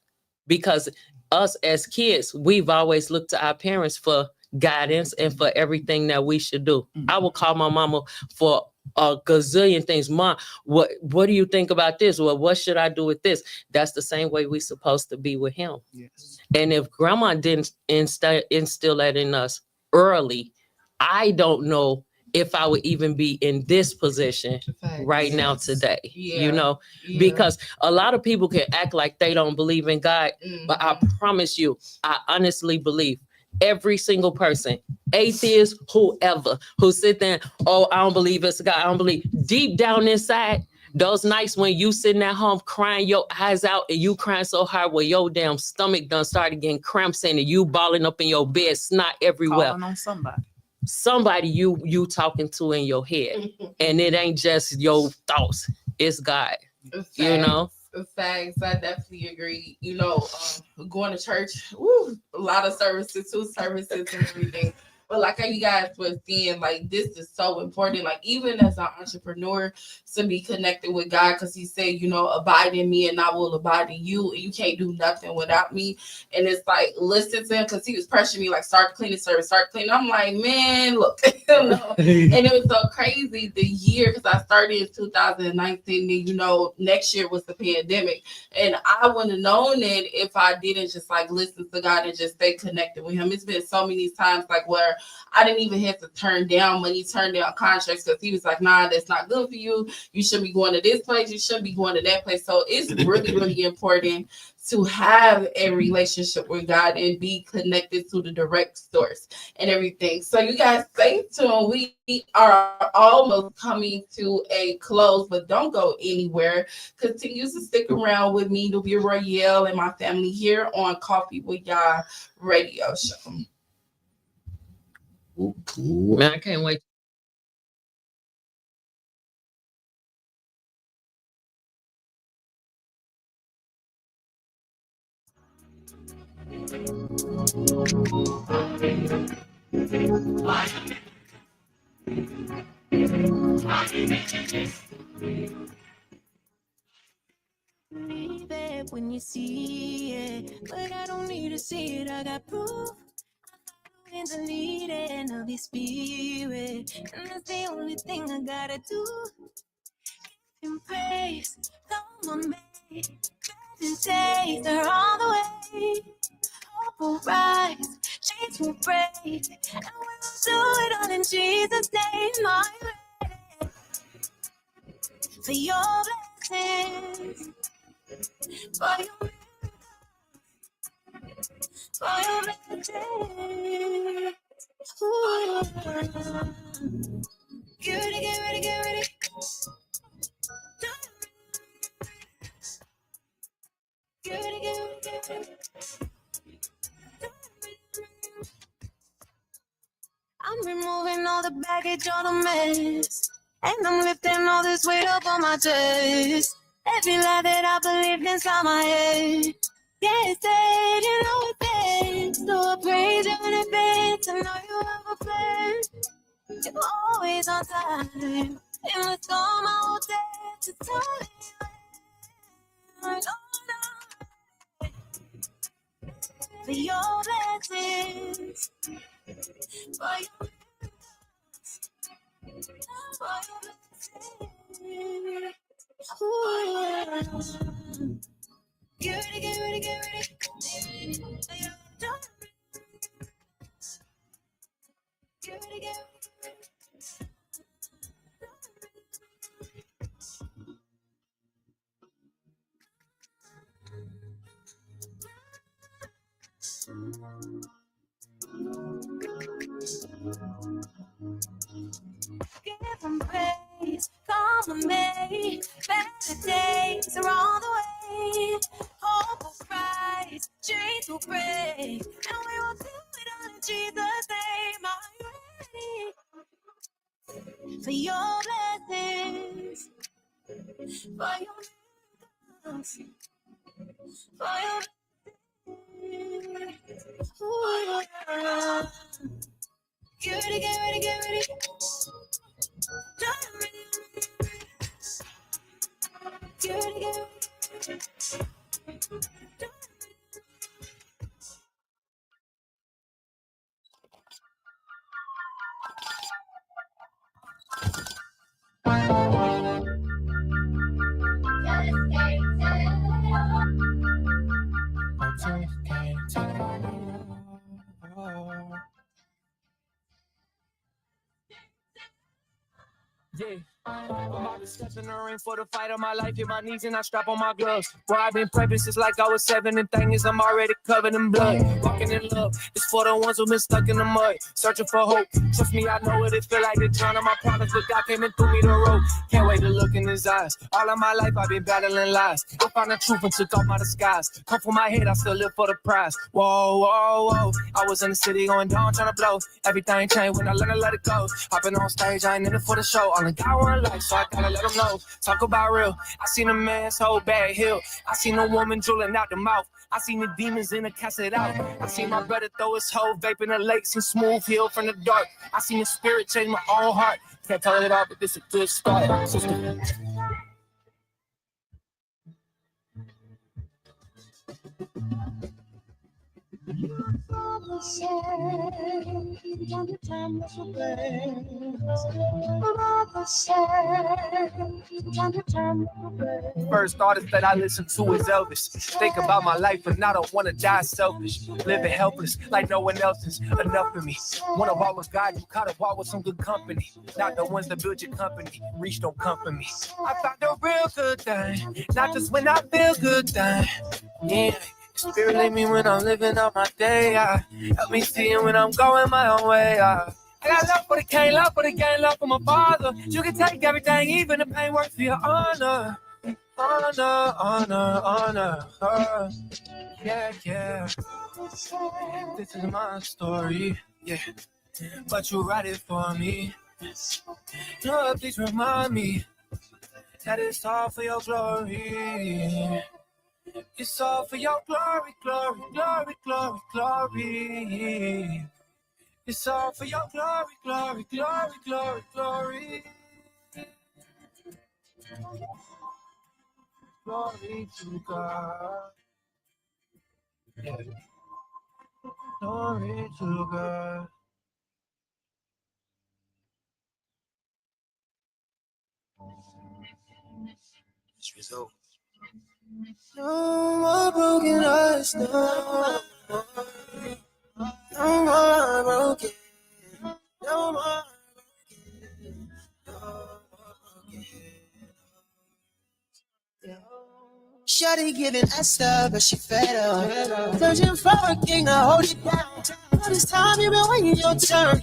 Because us as kids, we've always looked to our parents for guidance and for everything that we should do. I will call my mama for a gazillion things. Mom, what do you think about this? Well, what should I do with this? That's the same way we're supposed to be with him. Yes. And if grandma didn't instill that in us early, I don't know if I would even be in this position right now today, because a lot of people can act like they don't believe in God, but I promise you, I honestly believe every single person, atheist, whoever, who sit there, oh, I don't believe it's God, I don't believe, deep down inside, those nights when you sitting at home crying your eyes out and you crying so hard where your damn stomach done started getting cramps in and you balling up in your bed, snot everywhere. Calling on somebody you talking to in your head, and it ain't just your thoughts, it's God. Facts. I definitely agree. Going to church, a lot of services, 2 services and everything. But like how you guys were saying, like this is so important. Like even as an entrepreneur, to be connected with God, because he said, abide in me and I will abide in you. And you can't do nothing without me. And it's like, listen to him, because he was pressuring me, like, start cleaning service, start cleaning. I'm like, man, look. And it was so crazy the year, because I started in 2019, and next year was the pandemic. And I wouldn't have known it if I didn't just like listen to God and just stay connected with him. It's been so many times like where I didn't even have to turn down money, turn down contracts, because he was like, nah, that's not good for you. You should be going to this place. You should be going to that place. So it's really, really important to have a relationship with God and be connected to the direct source and everything. So you guys stay tuned. We are almost coming to a close, but don't go anywhere. Continue to stick around with me, Nubia Royale, and my family here on Coffee with Yah radio show. Man, I can't wait. Believe it when you see it, but I don't need to see it. I got proof in the leading of your spirit, and that's the only thing I gotta do. Embrace, come on, babe. And take her all the way. Hope will rise, chains will break, and we'll do it all in Jesus' name. I'm ready for your blessings, for your blessings. Ooh. Get ready, get ready, get ready. Get ready, get ready, get ready. I'm removing all the baggage, all the mess, and I'm lifting all this weight up on my chest. Every lie that I believed inside my head, yeah, it's dead, you know it's dead. So I praise you in advance. I know you have a plan. You're always on time, and let's go my whole day to tell you. For your blessings, for your blessings. Ooh. Get ready, get ready, get ready. Get ready, get ready. Give them praise, compliment, better days are on the way. Hope will rise, chains will break, and we will do it all in Jesus' name. Are you ready for your blessings, for your blessings, for your blessings? Ooh. Get ready, get ready, get ready. Get ready, get ready. Yeah, I'm about to step in the ring for the fight of my life. Hit my knees and I strap on my gloves. Boy, I've been prepping since like I was 7. And thing is, I'm already covered in blood. Walking in love, it's for the ones who've been stuck in the mud. Searching for hope. Trust me, I know what it feel like to drown in my problems. But God came and threw me the rope. Can't wait to look in his eyes. All of my life, I've been battling lies. I found the truth and took off my disguise. Come from my head, I still live for the prize. Whoa, whoa, whoa. I was in the city going down, trying to blow. Everything changed when I learned to let it go. Hopping on stage, I ain't in it for the show. Only got one life, so I gotta let them know. Talk about real. I seen a man's whole bad hill. I seen a woman drooling out the mouth. I seen the demons in the casket out. I seen my brother throw his whole vape in the lakes and smooth hill from the dark. I seen the spirit change my own heart. Can't tell it all, but this is a good start. Sister. First artist that I listen to is Elvis. Think about my life and I don't want to die selfish. Living helpless like no one else is enough for me. Wanna walk with God, you gotta walk with some good company. Not the ones that build your company. Reach don't come for me. I found a real good thing, not just when I feel good thing. Yeah. Spirit lead me when I'm living out my day. Help me see it when I'm going my own way. I got love for the king, love for the game, love for my father. You can take everything, even the pain works for your honor. Honor, honor, honor. Yeah, yeah. This is my story. Yeah. But you write it for me. Lord, please remind me that it's all for your glory. It's all for your glory, glory, glory, glory, glory. It's all for your glory, glory, glory, glory, glory. Glory to God. Glory to God. This result. No more broken hearts, no more. No more broken. No more broken. No more broken. Shawty giving Esther, but she fed up. Searching for a king to hold it down. All this time you been waiting your turn.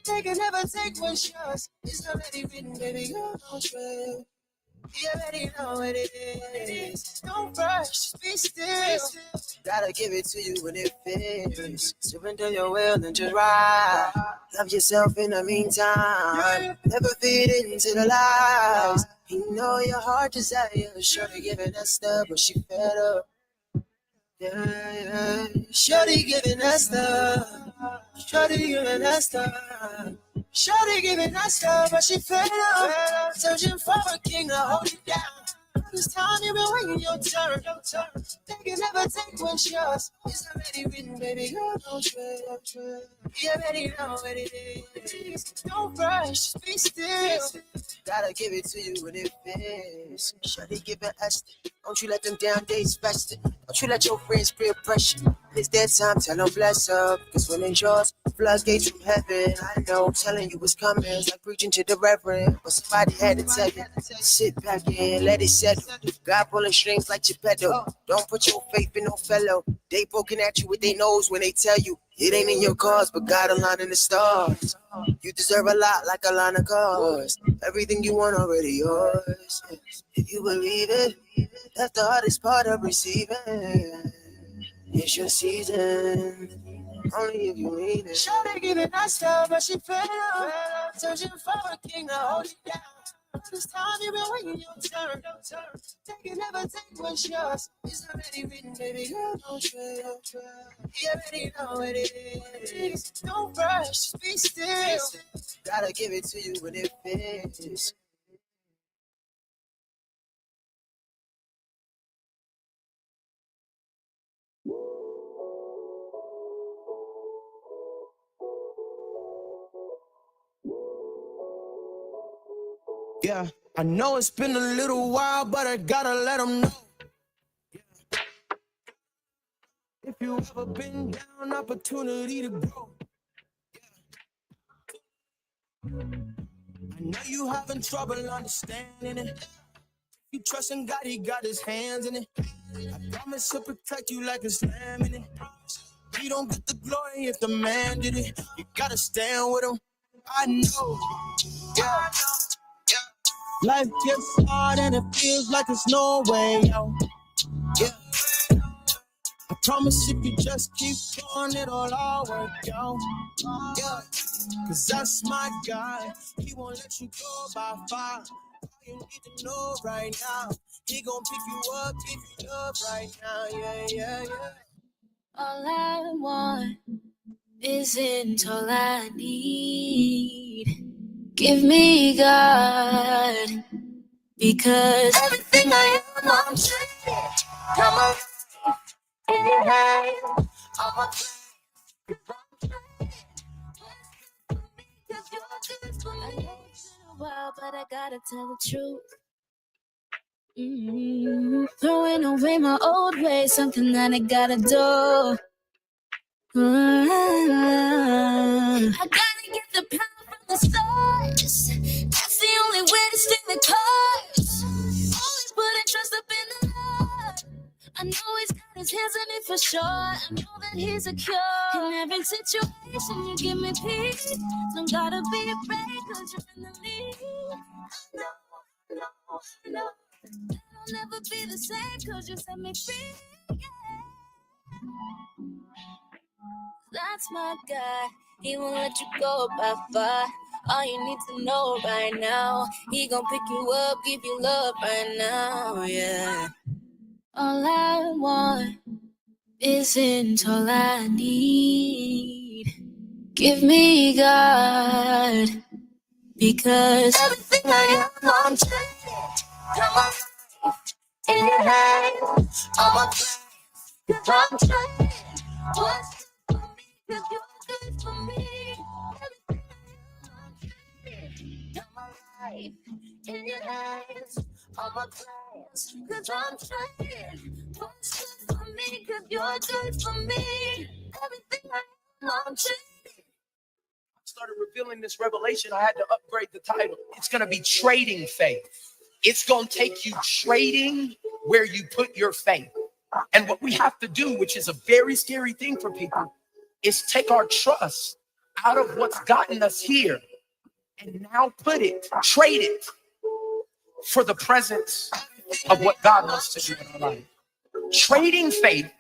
They can never take what's yours. It's already written, baby, you don't trip. You already know what it is. Don't rush, just be still. Gotta give it to you when it fits. Surrender your will and just ride. Love yourself in the meantime. Never feed into the lies. You know your heart desires. Shorty giving that stuff, but she fed up. Yeah. Shorty giving that stuff. Shorty giving that stuff. Shorty giving that stuff, but she fed up. Searching for a king to hold it down. This time you've been waiting your turn. They can never take what's yours. It's already written, baby, you don't trip. You already know what it is. Don't rush, just be still. Gotta give it to you when it fits. Shawty give it Esther. Don't you let them down days fester. Don't you let your friends feel pressure. It's that time, tell them bless up. Cause when it's yours, floodgates from heaven. I know, telling you what's coming. It's like preaching to the reverend. But somebody had to tell you. Sit back and let it settle. God pulling strings like Geppetto. Don't put your faith in no fellow. They poking at you with their nose when they tell you it ain't in your cause, but God aligning the stars. You deserve a lot like a line of cars. Everything you want already yours. If you believe it, that's the hardest part of receiving. It's your season. Only if you mean it. Shawty giving that stuff, but she fed up. Searching for a king to hold it down. This time you've been waiting your turn. They can never take what's yours. It's already written, baby, you don't trip. You already know what it is. Don't rush, just be still. Gotta give it to you when it fits. Yeah, I know it's been a little while, but I gotta let them know. If you ever been down, opportunity to grow. I know you having trouble understanding it. You trust in God, He got His hands in it. I promise He'll protect you like a slam in it. He don't get the glory if the man did it. You gotta stand with him. I know. Yeah. Life gets hard and it feels like there's no way out. Yeah. I promise if you just keep going, it'll all work out. Yeah. Cause that's my God. He won't let you go by fire. All you need to know right now, He gon' pick you up, give you love right now. Yeah. All I want isn't all I need. Give me God, because everything I am, I'm trying. Come on, in your hand, I'm a cause you're just for me. I know it's been a while, but I gotta tell the truth. Throwing away my old ways, something that I gotta do. I gotta get the power from the stars. That's the only way to stay the course. Always putting trust up in the Lord. I know He's got His hands in it for sure. I know that He's a cure. In every situation, you give me peace. Don't gotta be afraid, cause you're in the lead. No. I'll never be the same, cause you set me free. Yeah. That's my God. He won't let you go by far. All you need to know right now, He gon' pick you up, give you love right now, yeah. All I want isn't all I need. Give me God, because everything I am, I'm changed. Got my life in your hands. I'm a cause I'm changed. What's good for me, cause you're good for me. Everything I am, I'm changed. Got my life in your hands. I'm a class, cause I'm changed. What's good for me, cause you're good for me. Everything I am, I'm changed. Started revealing this revelation, I had to upgrade the title. It's going to be Trading Faith. It's going to take you trading where you put your faith. And what we have to do, which is a very scary thing for people, is take our trust out of what's gotten us here and now trade it for the presence of what God wants to do in our life. Trading faith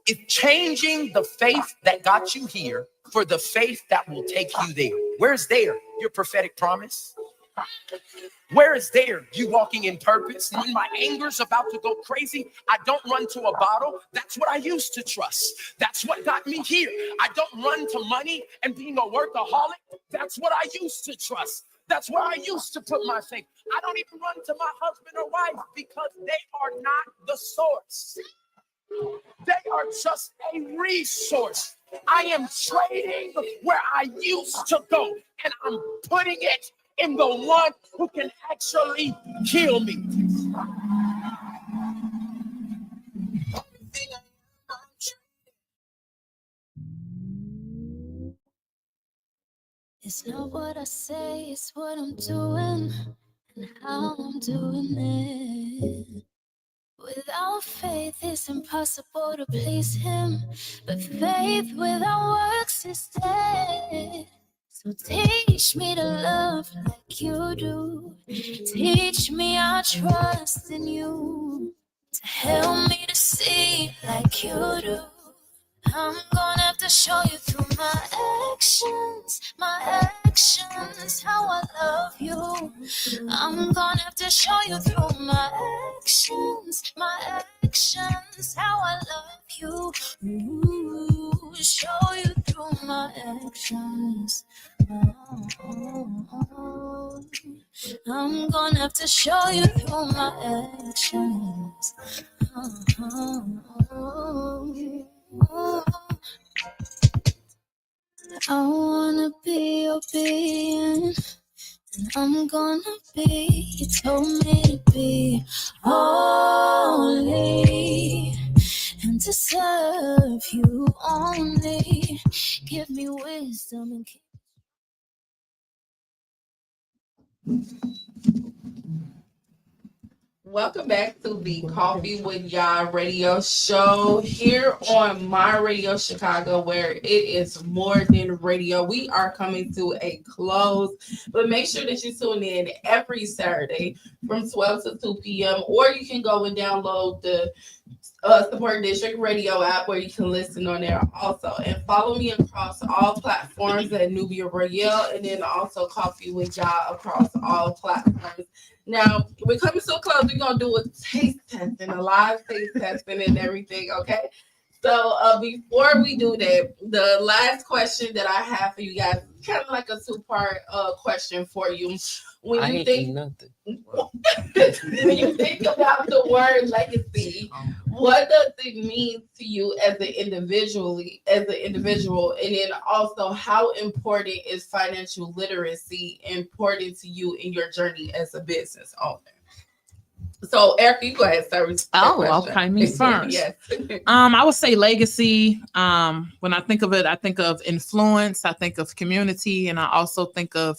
is changing the faith that got you here for the faith that will take you there. Where's there? Your prophetic promise. Where is there? You walking in purpose. When my anger's about to go crazy, I don't run to a bottle. That's what I used to trust. That's what got me here. I don't run to money and being a workaholic. That's what I used to trust. That's where I used to put my faith. I don't even run to my husband or wife because they are not the source. They are just a resource. I am trading where I used to go, and I'm putting it in the one who can actually kill me. It's not what I say, it's what I'm doing and how I'm doing it. Without faith, it's impossible to please Him, but faith without works is dead. So teach me to love like you do. Teach me I trust in you. To help me to see like you do. I'm gonna have to show you through my actions, how I love you. I'm gonna have to show you through my actions, how I love you. Ooh, show you through my actions. Oh, I'm gonna have to show you through my actions. I wanna be obedient, and I'm gonna be. You told me to be holy and to serve you only. Give me wisdom and keep. Welcome back to the Coffee with Yah radio show here on My Radio Chicago, where it is more than radio. We are coming to a close, but make sure that you tune in every Saturday from 12 to 2 p.m. Or you can go and download the Support District Radio app where you can listen on there also. And follow me across all platforms at Nubia Royale, and then also Coffee with Yah across all platforms. Now, we're coming so close, we're going to do a taste testing, a live taste testing and everything, okay? So before we do that, the last question that I have for you guys, kind of like a two-part question for you. When I you ain't think eating nothing. when you think about the word legacy, what does it mean to you as an individual, and then also how important is financial literacy important to you in your journey as a business owner? So, Erica, you go ahead, start with that question. Okay, me first. Yes. I would say legacy. When I think of it, I think of influence, I think of community, and I also think of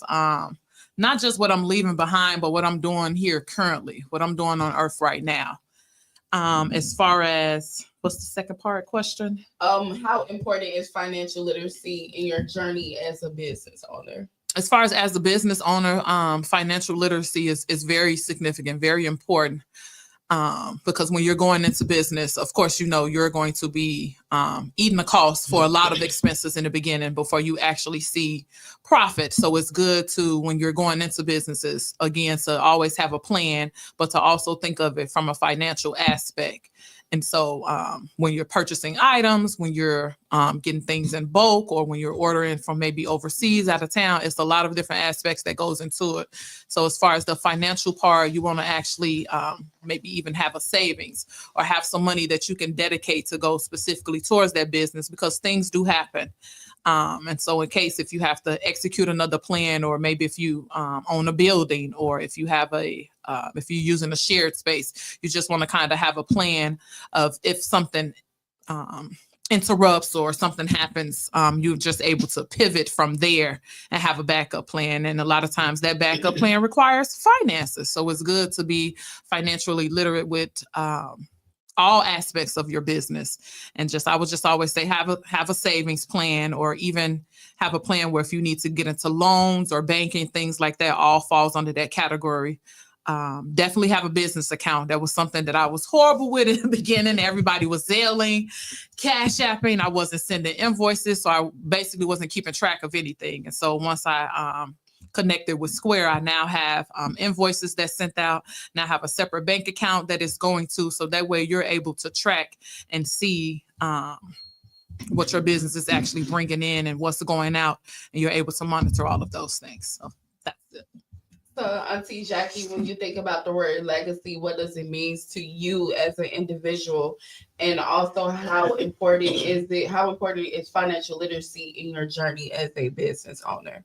not just what I'm leaving behind, but what I'm doing here currently, what I'm doing on earth right now. As far as, what's the second part question? How important is financial literacy in your journey as a business owner? As far as a business owner, financial literacy is very significant, very important. Because when you're going into business, of course, you know, you're going to be eating the cost for a lot of expenses in the beginning before you actually see profit. So it's good to, when you're going into businesses, again, to always have a plan, but to also think of it from a financial aspect. And so when you're purchasing items, when you're getting things in bulk, or when you're ordering from maybe overseas, out of town, it's a lot of different aspects that goes into it. So as far as the financial part, you want to actually maybe even have a savings or have some money that you can dedicate to go specifically towards that business, because things do happen. And so in case if you have to execute another plan, or maybe if you own a building, or if you have if you're using a shared space, you just want to kind of have a plan of if something interrupts or something happens, you're just able to pivot from there and have a backup plan. And a lot of times that backup plan requires finances. So it's good to be financially literate with all aspects of your business. And I would just always say, have a savings plan, or even have a plan where if you need to get into loans or banking, things like that, all falls under that category. Definitely have a business account. That was something that I was horrible with in the beginning. Everybody was Zelle-ing, Cash Apping. I wasn't sending invoices. So I basically wasn't keeping track of anything. And so once I connected with Square, I now have invoices that's sent out. Now I have a separate bank account that is going to, so that way you're able to track and see what your business is actually bringing in and what's going out, and you're able to monitor all of those things. So that's it. So, Auntie Jackie, when you think about the word legacy, what does it mean to you as an individual? And also, how important is financial literacy in your journey as a business owner?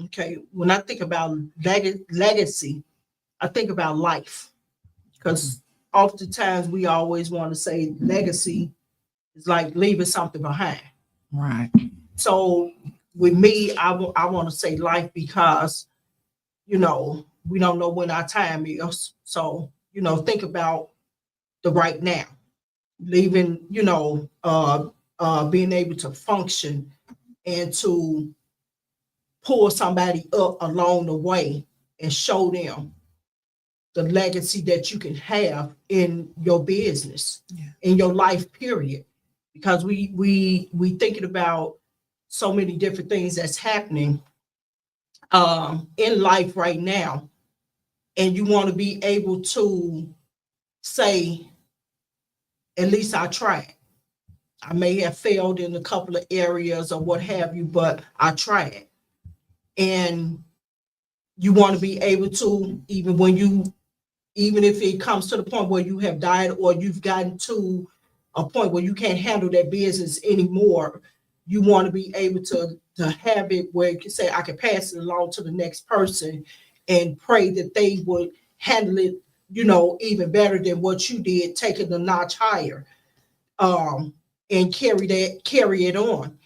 Okay, when I think about legacy, I think about life, because oftentimes we always want to say legacy is like leaving something behind. Right. So with me, I want to say life, because, you know, we don't know when our time is. So, you know, think about the right now, leaving, you know, being able to function and to pull somebody up along the way and show them the legacy that you can have in your business, in your life period. Because we thinking about so many different things that's happening in life right now, and you want to be able to say, at least I tried. I may have failed in a couple of areas or what have you, but I tried. And you want to be able to, even if it comes to the point where you have died, or you've gotten to a point where you can't handle that business anymore, you want to be able to have it where you can say, I can pass it along to the next person and pray that they would handle it, you know, even better than what you did, take it a notch higher, and carry it on.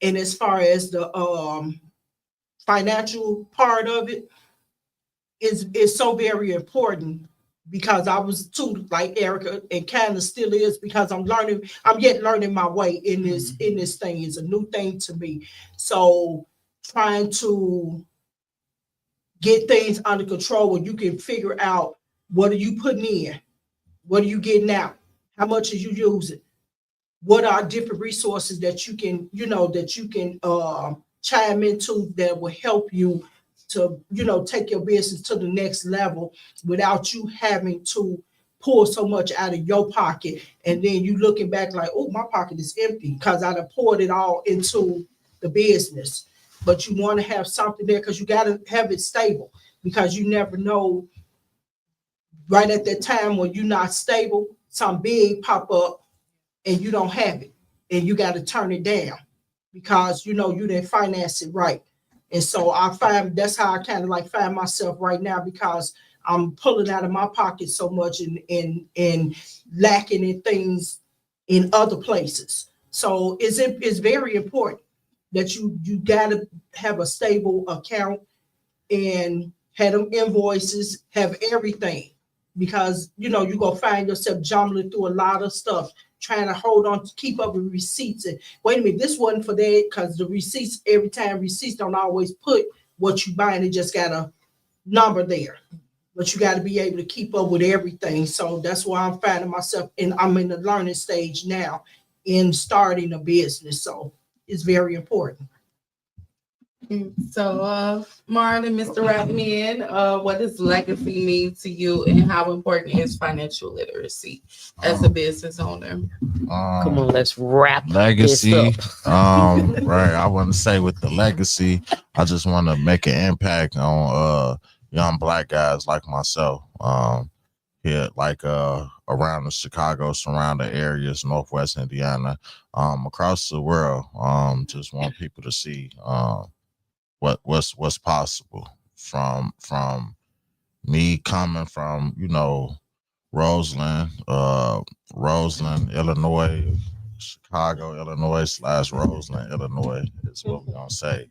And as far as the financial part of it is so very important, because I was too, like Erica, and kind of still is, because I'm yet learning my way in this thing. It's a new thing to me. So trying to get things under control where you can figure out, what are you putting in? What are you getting out? How much are you using? What are different resources that you can, chime into that will help you to, take your business to the next level without you having to pull so much out of your pocket. And then you looking back like, oh, my pocket is empty because I done poured it all into the business. But you want to have something there, because you got to have it stable, because you never know, right at that time when you're not stable, some big pop up and you don't have it, and you got to turn it down because you didn't finance it right. And so I find that's how I kind of like find myself right now, because I'm pulling out of my pocket so much and lacking in things in other places. So it's very important that you got to have a stable account and have them invoices, have everything, because you're gonna find yourself jumbling through a lot of stuff, trying to hold on to keep up with receipts. And wait a minute, this wasn't for that, because the receipts, every time receipts don't always put what you buying, it just got a number there. but you got to be able to keep up with everything. So that's why I'm finding myself, and I'm in the learning stage now in starting a business. So it's very important. So, Marlon, Mr. Rappman, what does legacy mean to you, and how important is financial literacy as a business owner? Come on, let's wrap Legacy. this up. Right. I want to say with the legacy, I just want to make an impact on young Black guys like myself. Here, like around the Chicago surrounding areas, Northwest Indiana, across the world. Just want people to see what's possible from me coming from, Roseland, Illinois, Chicago, Illinois / Roseland, Illinois is what we're gonna say.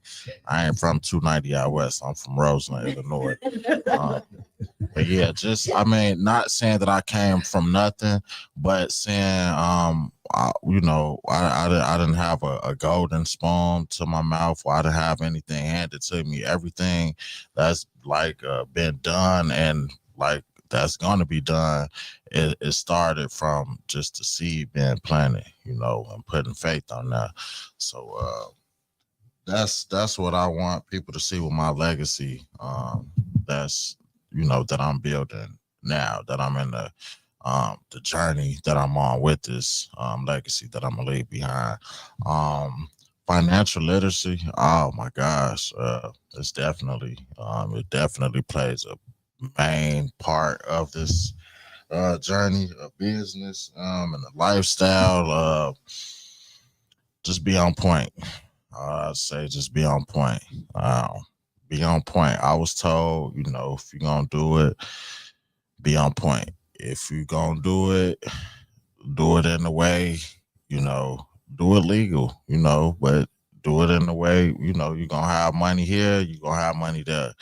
I ain't from 290 out west. I'm from Roseland, Illinois. But yeah, not saying that I came from nothing, but saying, I didn't have a golden spoon to my mouth, or I didn't have anything handed to me. Everything that's been done and that's gonna be done, it started from just the seed being planted, and putting faith on that. So that's what I want people to see with my legacy. That's that I'm building now, that I'm in the journey that I'm on with this legacy that I'm gonna leave behind. Financial literacy, oh my gosh, it definitely plays a main part of this journey of business and the lifestyle. Just be on point. I'd say just be on point. Be on point. I was told, if you're gonna do it, be on point. If you're gonna do it in the way, do it legal, but do it in the way, you're gonna have money here, you're gonna have money there.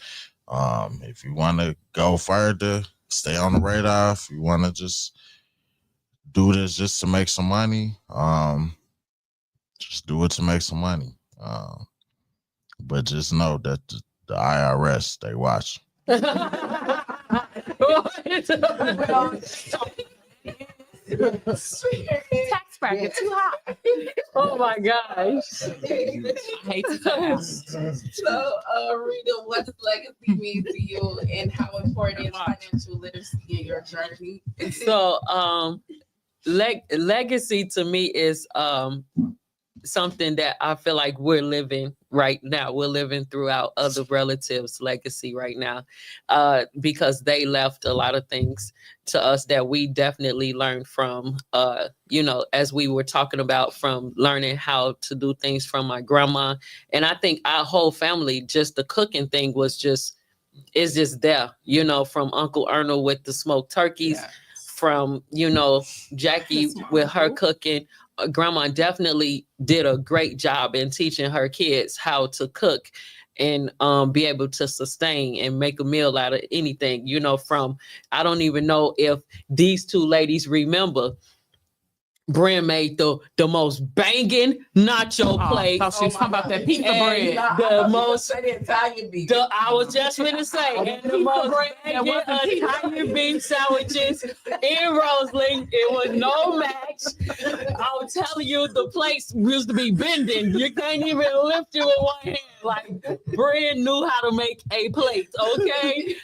If you want to go further, stay on the radar. If you want to just do this just to make some money, just do it to make some money. But just know that the IRS, they watch. Tax bracket too high. Oh my gosh. I hate to So, Rita, what does legacy mean to you, and how important is financial literacy in your journey? So, legacy to me is something that I feel like we're living right now. We're living throughout other relatives' legacy right now, because they left a lot of things to us that we definitely learned from, as we were talking about, from learning how to do things from my grandma. And I think our whole family, just the cooking thing is just there, from Uncle Arnold with the smoked turkeys, yes. From, Jackie with her cooking. Grandma definitely did a great job in teaching her kids how to cook and be able to sustain and make a meal out of anything, from, I don't even know if these two ladies remember, Bren made the most banging nacho plate. I thought she was talking about that pizza bread. The most Italian beef. I was just gonna say, and the most banging Italian beef sandwiches in Roseland. It was no match. I'm telling you, the plates used to be bending. You can't even lift it with one hand. Like, Bren knew how to make a plate. Okay,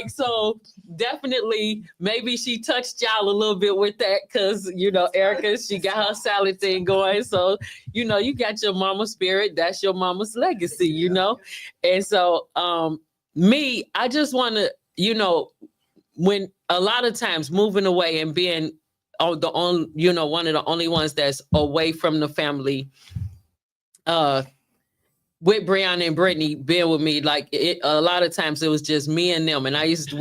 so definitely, maybe she touched y'all a little bit with that, because Erica, she got her salad thing going. So, you got your mama spirit. That's your mama's legacy, And so, me, I just want to, when a lot of times moving away and being one of the only ones that's away from the family, with Brianna and Brittany being with me, a lot of times it was just me and them. And I used to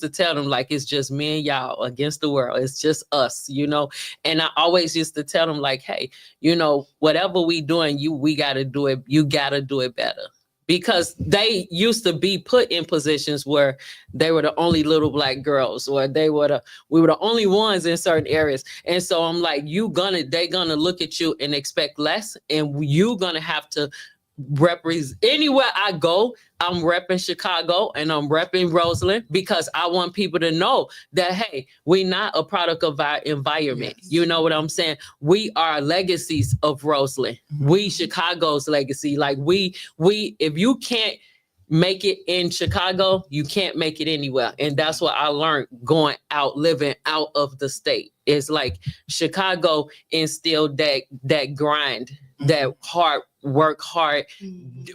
tell them, it's just me and y'all against the world. It's just us, And I always used to tell them, hey, whatever we doing, we got to do it. You got to do it better. Because they used to be put in positions where they were the only little Black girls, or we were the only ones in certain areas. And so I'm like, they gonna look at you and expect less, and you gonna have to represent. Anywhere I go, I'm repping Chicago and I'm repping Roseland because I want people to know that, hey, we're not a product of our environment. Yes. You know what I'm saying? We are legacies of Roseland. We Chicago's legacy. Like we, if you can't make it in Chicago, you can't make it anywhere. And that's what I learned going out, living out of the state. It's like Chicago instilled that grind, that hard work hard,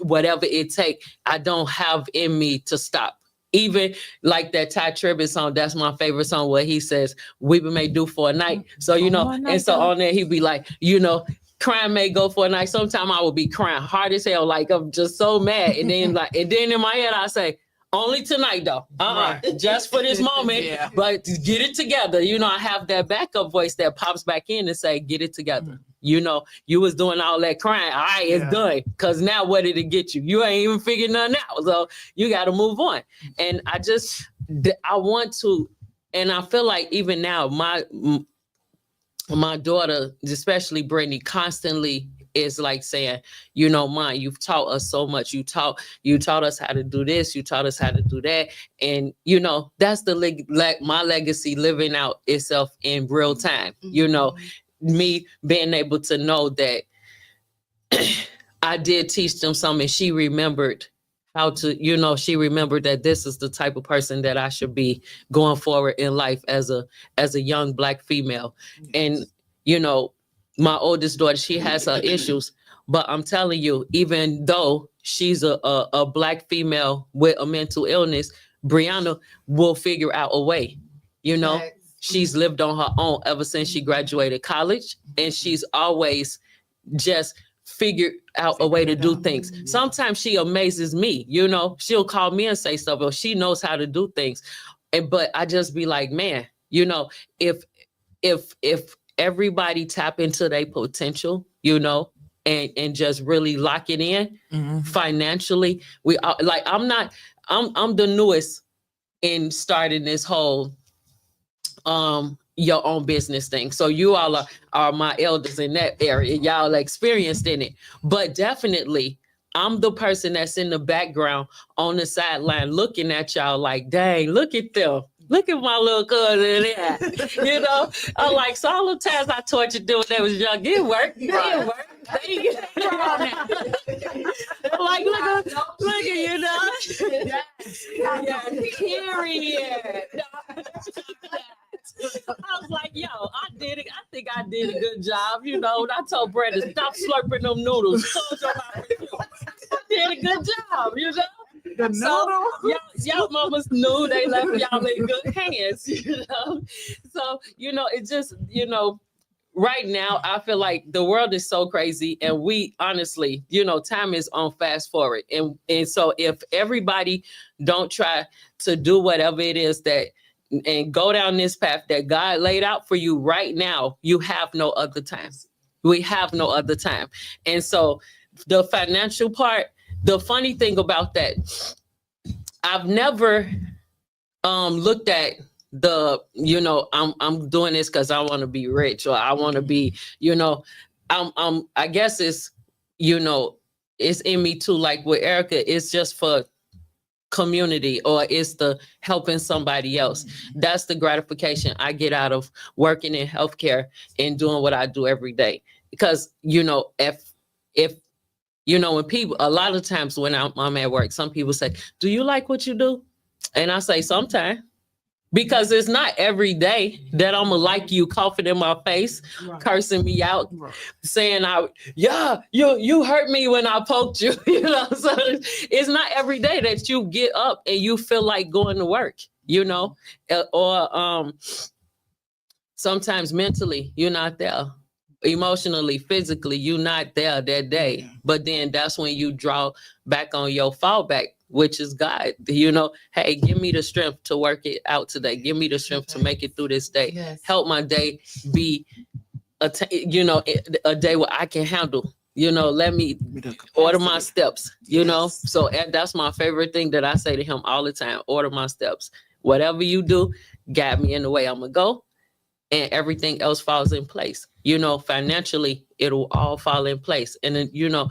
whatever it take. I don't have in me to stop. Even like that Ty Tribbett song, that's my favorite song where he says, weeping may do for a night. So, you know, and so on there, he'd be like, you know, crying may go for a night. Sometimes I will be crying hard as hell, like I'm just so mad. And then in my head, I say, only tonight though. Just for this moment. Yeah. But get it together. You know, I have that backup voice that pops back in and say, get it together. You know, you was doing all that crying. All right, it's done. Cause now what did it get you? You ain't even figured nothing out. So you got to move on. And I want to, and I feel like even now, my daughter, especially Brittany, constantly is like saying, you know, Mom, you've taught us so much. You taught us how to do this. You taught us how to do that. And, you know, that's my legacy living out itself in real time. You know, me being able to know that I did teach them something. She remembered how to, you know, she remembered that this is the type of person that I should be going forward in life as a young Black female. And, you know, my oldest daughter, she has her issues, but I'm telling you, even though she's a Black female with a mental illness, Brianna will figure out a way, you know. She's lived on her own ever since she graduated college, and she's always just figured out a way to do things. Sometimes she amazes me, you know. She'll call me and say stuff, or she knows how to do things. But I just be like, man, you know, if everybody tap into their potential, you know, and just really lock it in financially, we are like, I'm the newest in starting this whole your own business thing. So you all are my elders in that area. Y'all experienced in it. But definitely, I'm the person that's in the background on the sideline looking at y'all like, dang, look at them. Look at my little cousin there. You know, I'm like, so all the times I tortured them when they was young, it worked. It worked. Like, look at you know. Period. I was like, yo, I did it. I think I did a good job. You know, I told Brandon, stop slurping them noodles. I did a good job, you know? The noodle? Y'all mamas knew they left y'all in good hands, you know? So, you know, it just, you know, right now, I feel like the world is so crazy, and we honestly, you know, time is on fast forward. And so if everybody don't try to do whatever it is that and go down this path that God laid out for you right now, you have no other time. We have no other time. And so the financial part, the funny thing about that, I've never looked at the, you know, I'm doing this because I want to be rich, or I want to be, you know, I guess it's, you know, it's in me too. Like with Erica, it's just for community, or it's the helping somebody else. That's the gratification I get out of working in healthcare and doing what I do every day. Because, you know, if you know, when people, a lot of times when I'm at work, some people say, do you like what you do? And I say, sometimes. Because it's not every day that I'm gonna like you coughing in my face, cursing me out, saying, you hurt me when I poked you. You know, so it's not every day that you get up and you feel like going to work, you know, or sometimes mentally you're not there, emotionally, physically you're not there that day. But then that's when you draw back on your fallback, which is God. You know, hey, give me the strength to work it out today. Give me the strength to make it through this day. Yes. Help my day be a day where I can handle. You know, let me order my steps, you know. So that's my favorite thing that I say to him all the time. Order my steps. Whatever you do, guide me in the way I'm gonna go, and everything else falls in place. You know, financially, it'll all fall in place. And then, you know,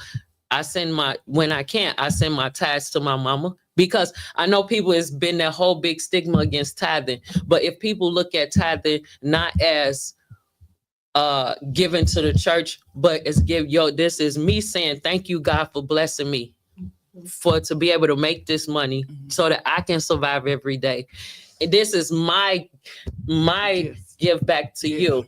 I send my, when I can't, I send my tithes to my mama, because I know people, it's been that whole big stigma against tithing. But if people look at tithing not as given to the church, but it's this is me saying thank you, God, for blessing me for to be able to make this money so that I can survive every day. And this is my give back to you,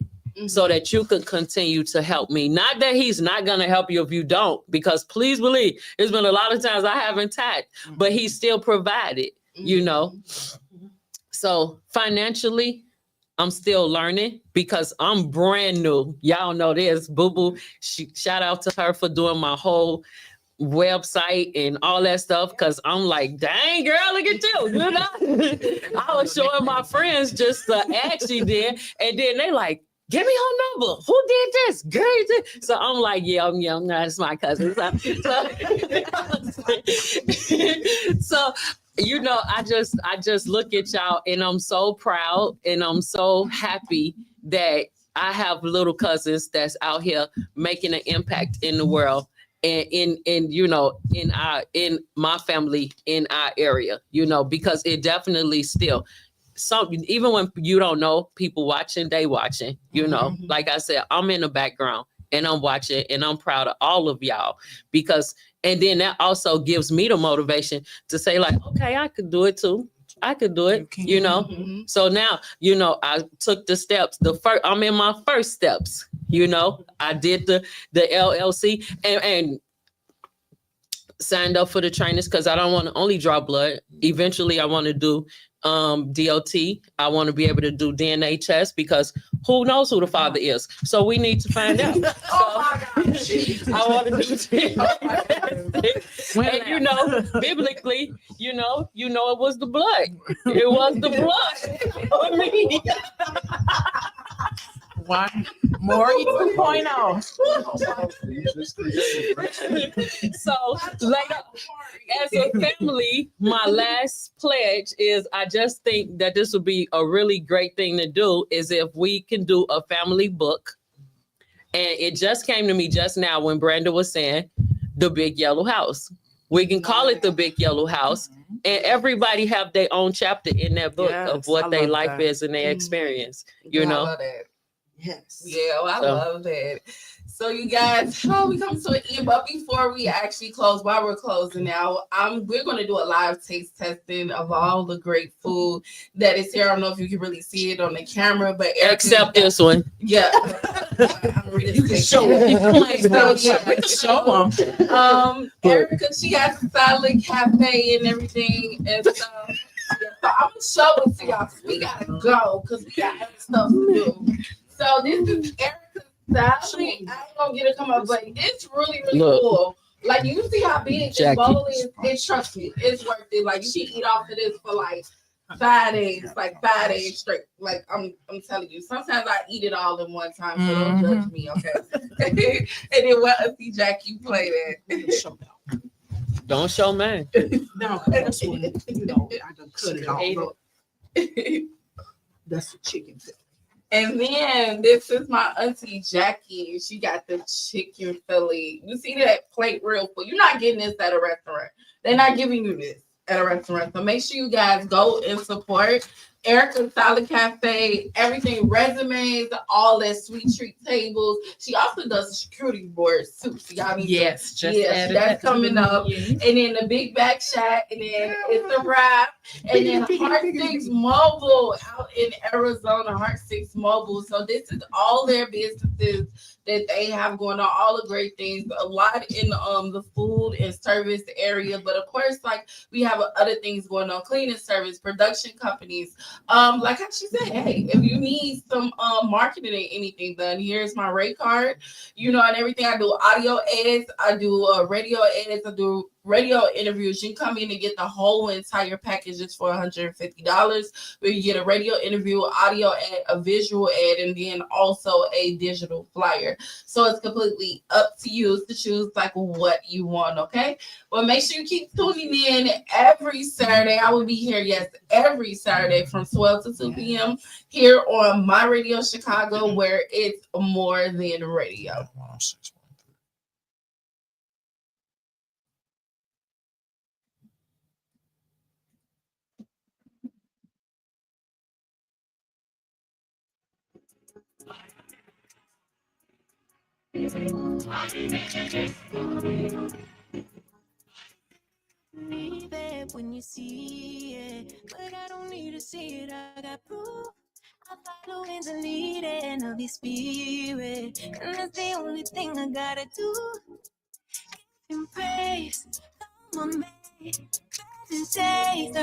so that you can continue to help me. Not that he's not going to help you if you don't, because please believe there's been a lot of times I haven't tithed, but he still provided, you know. So financially, I'm still learning because I'm brand new. Y'all know this. Boo Boo, shout out to her for doing my whole website and all that stuff, because I'm like, dang girl, look at you, you know. I was showing my friends just the act she did, and then they like, give me her number. Who did this? Girl, you did. So I'm like, yeah, that's my cousin. So you know, I just look at y'all and I'm so proud and I'm so happy that I have little cousins that's out here making an impact in the world. And in you know, in my family, in our area, you know, because it definitely still, so even when you don't know, people watching, they watching, you know. Like I said, I'm in the background and I'm watching, and I'm proud of all of y'all, because, and then that also gives me the motivation to say like, okay, I could do it too. I could do it, you know. So now, you know, I took the steps. I'm in my first steps, you know. I did the LLC and signed up for the trainers, because I don't want to only draw blood. Eventually, I want to do DOT. I want to be able to do DNA tests, because who knows who the father is? So we need to find out. I want to do DNA. And you know, biblically, you know, it was the blood. It was the blood for me. One Maury 2.0. So later, as a family, my last pledge is, I just think that this would be a really great thing to do, is if we can do a family book. And it just came to me just now when Brenda was saying the Big Yellow House. We can call it the Big Yellow House, and everybody have their own chapter in that book of what their life is and their experience, you know. I love that. Yes. Yeah, well, I love that. So you guys, we come to an end, but before we actually close, while we're closing out, we're going to do a live taste testing of all the great food that is here. I don't know if you can really see it on the camera, but except this one. Yeah. You can show them. Show them. Erica, she got Silent Cafe and everything and stuff. Yeah, so I'm gonna show it to y'all. We gotta go because we got other stuff to do. So this is Erica's salad. I ain't gonna get it come up, but it's really cool. Like you see how big this bowl is. And trust me, it's worth it. Like you can eat off of this for like 5 days, straight. Like I'm telling you. Sometimes I eat it all in one time, so don't judge me, okay? And then what see Jackie play that. Don't show man. No, that's what you know. I done cut it off. That's the chicken. And then this is my auntie Jackie. She got the chicken Philly. You see that plate real full. You're not getting this at a restaurant. They're not giving you this at a restaurant. So make sure you guys go and support Erica's Salad Cafe, everything, resumes, all that sweet treat tables. She also does security boards too. So y'all need that's coming up. And then the Big Back Shack, and then It's a Wrap, and then Heart Six Mobile out in Arizona, Heart Six Mobile. So this is all their businesses that they have going on, all the great things, a lot in the food and service area. But of course, like we have other things going on, cleaning service, production companies. Like how she said, hey, if you need some marketing and anything done, here's my rate card, you know, and everything. I do audio ads, I do radio ads, I do radio interviews. You come in and get the whole entire package just for $150, where you get a radio interview, audio ad, a visual ad, and then also a digital flyer. So it's completely up to you to choose like what you want, okay? But make sure you keep tuning in every Saturday. I will be here, every Saturday from 12 to 2 p.m. here on My Radio Chicago, where it's more than radio. Believe it when you see it, but I don't need to see it. I got proof. I'm following the leading of His Spirit, and that's the only thing I gotta do. Give Him praise, come on, babe. Better days are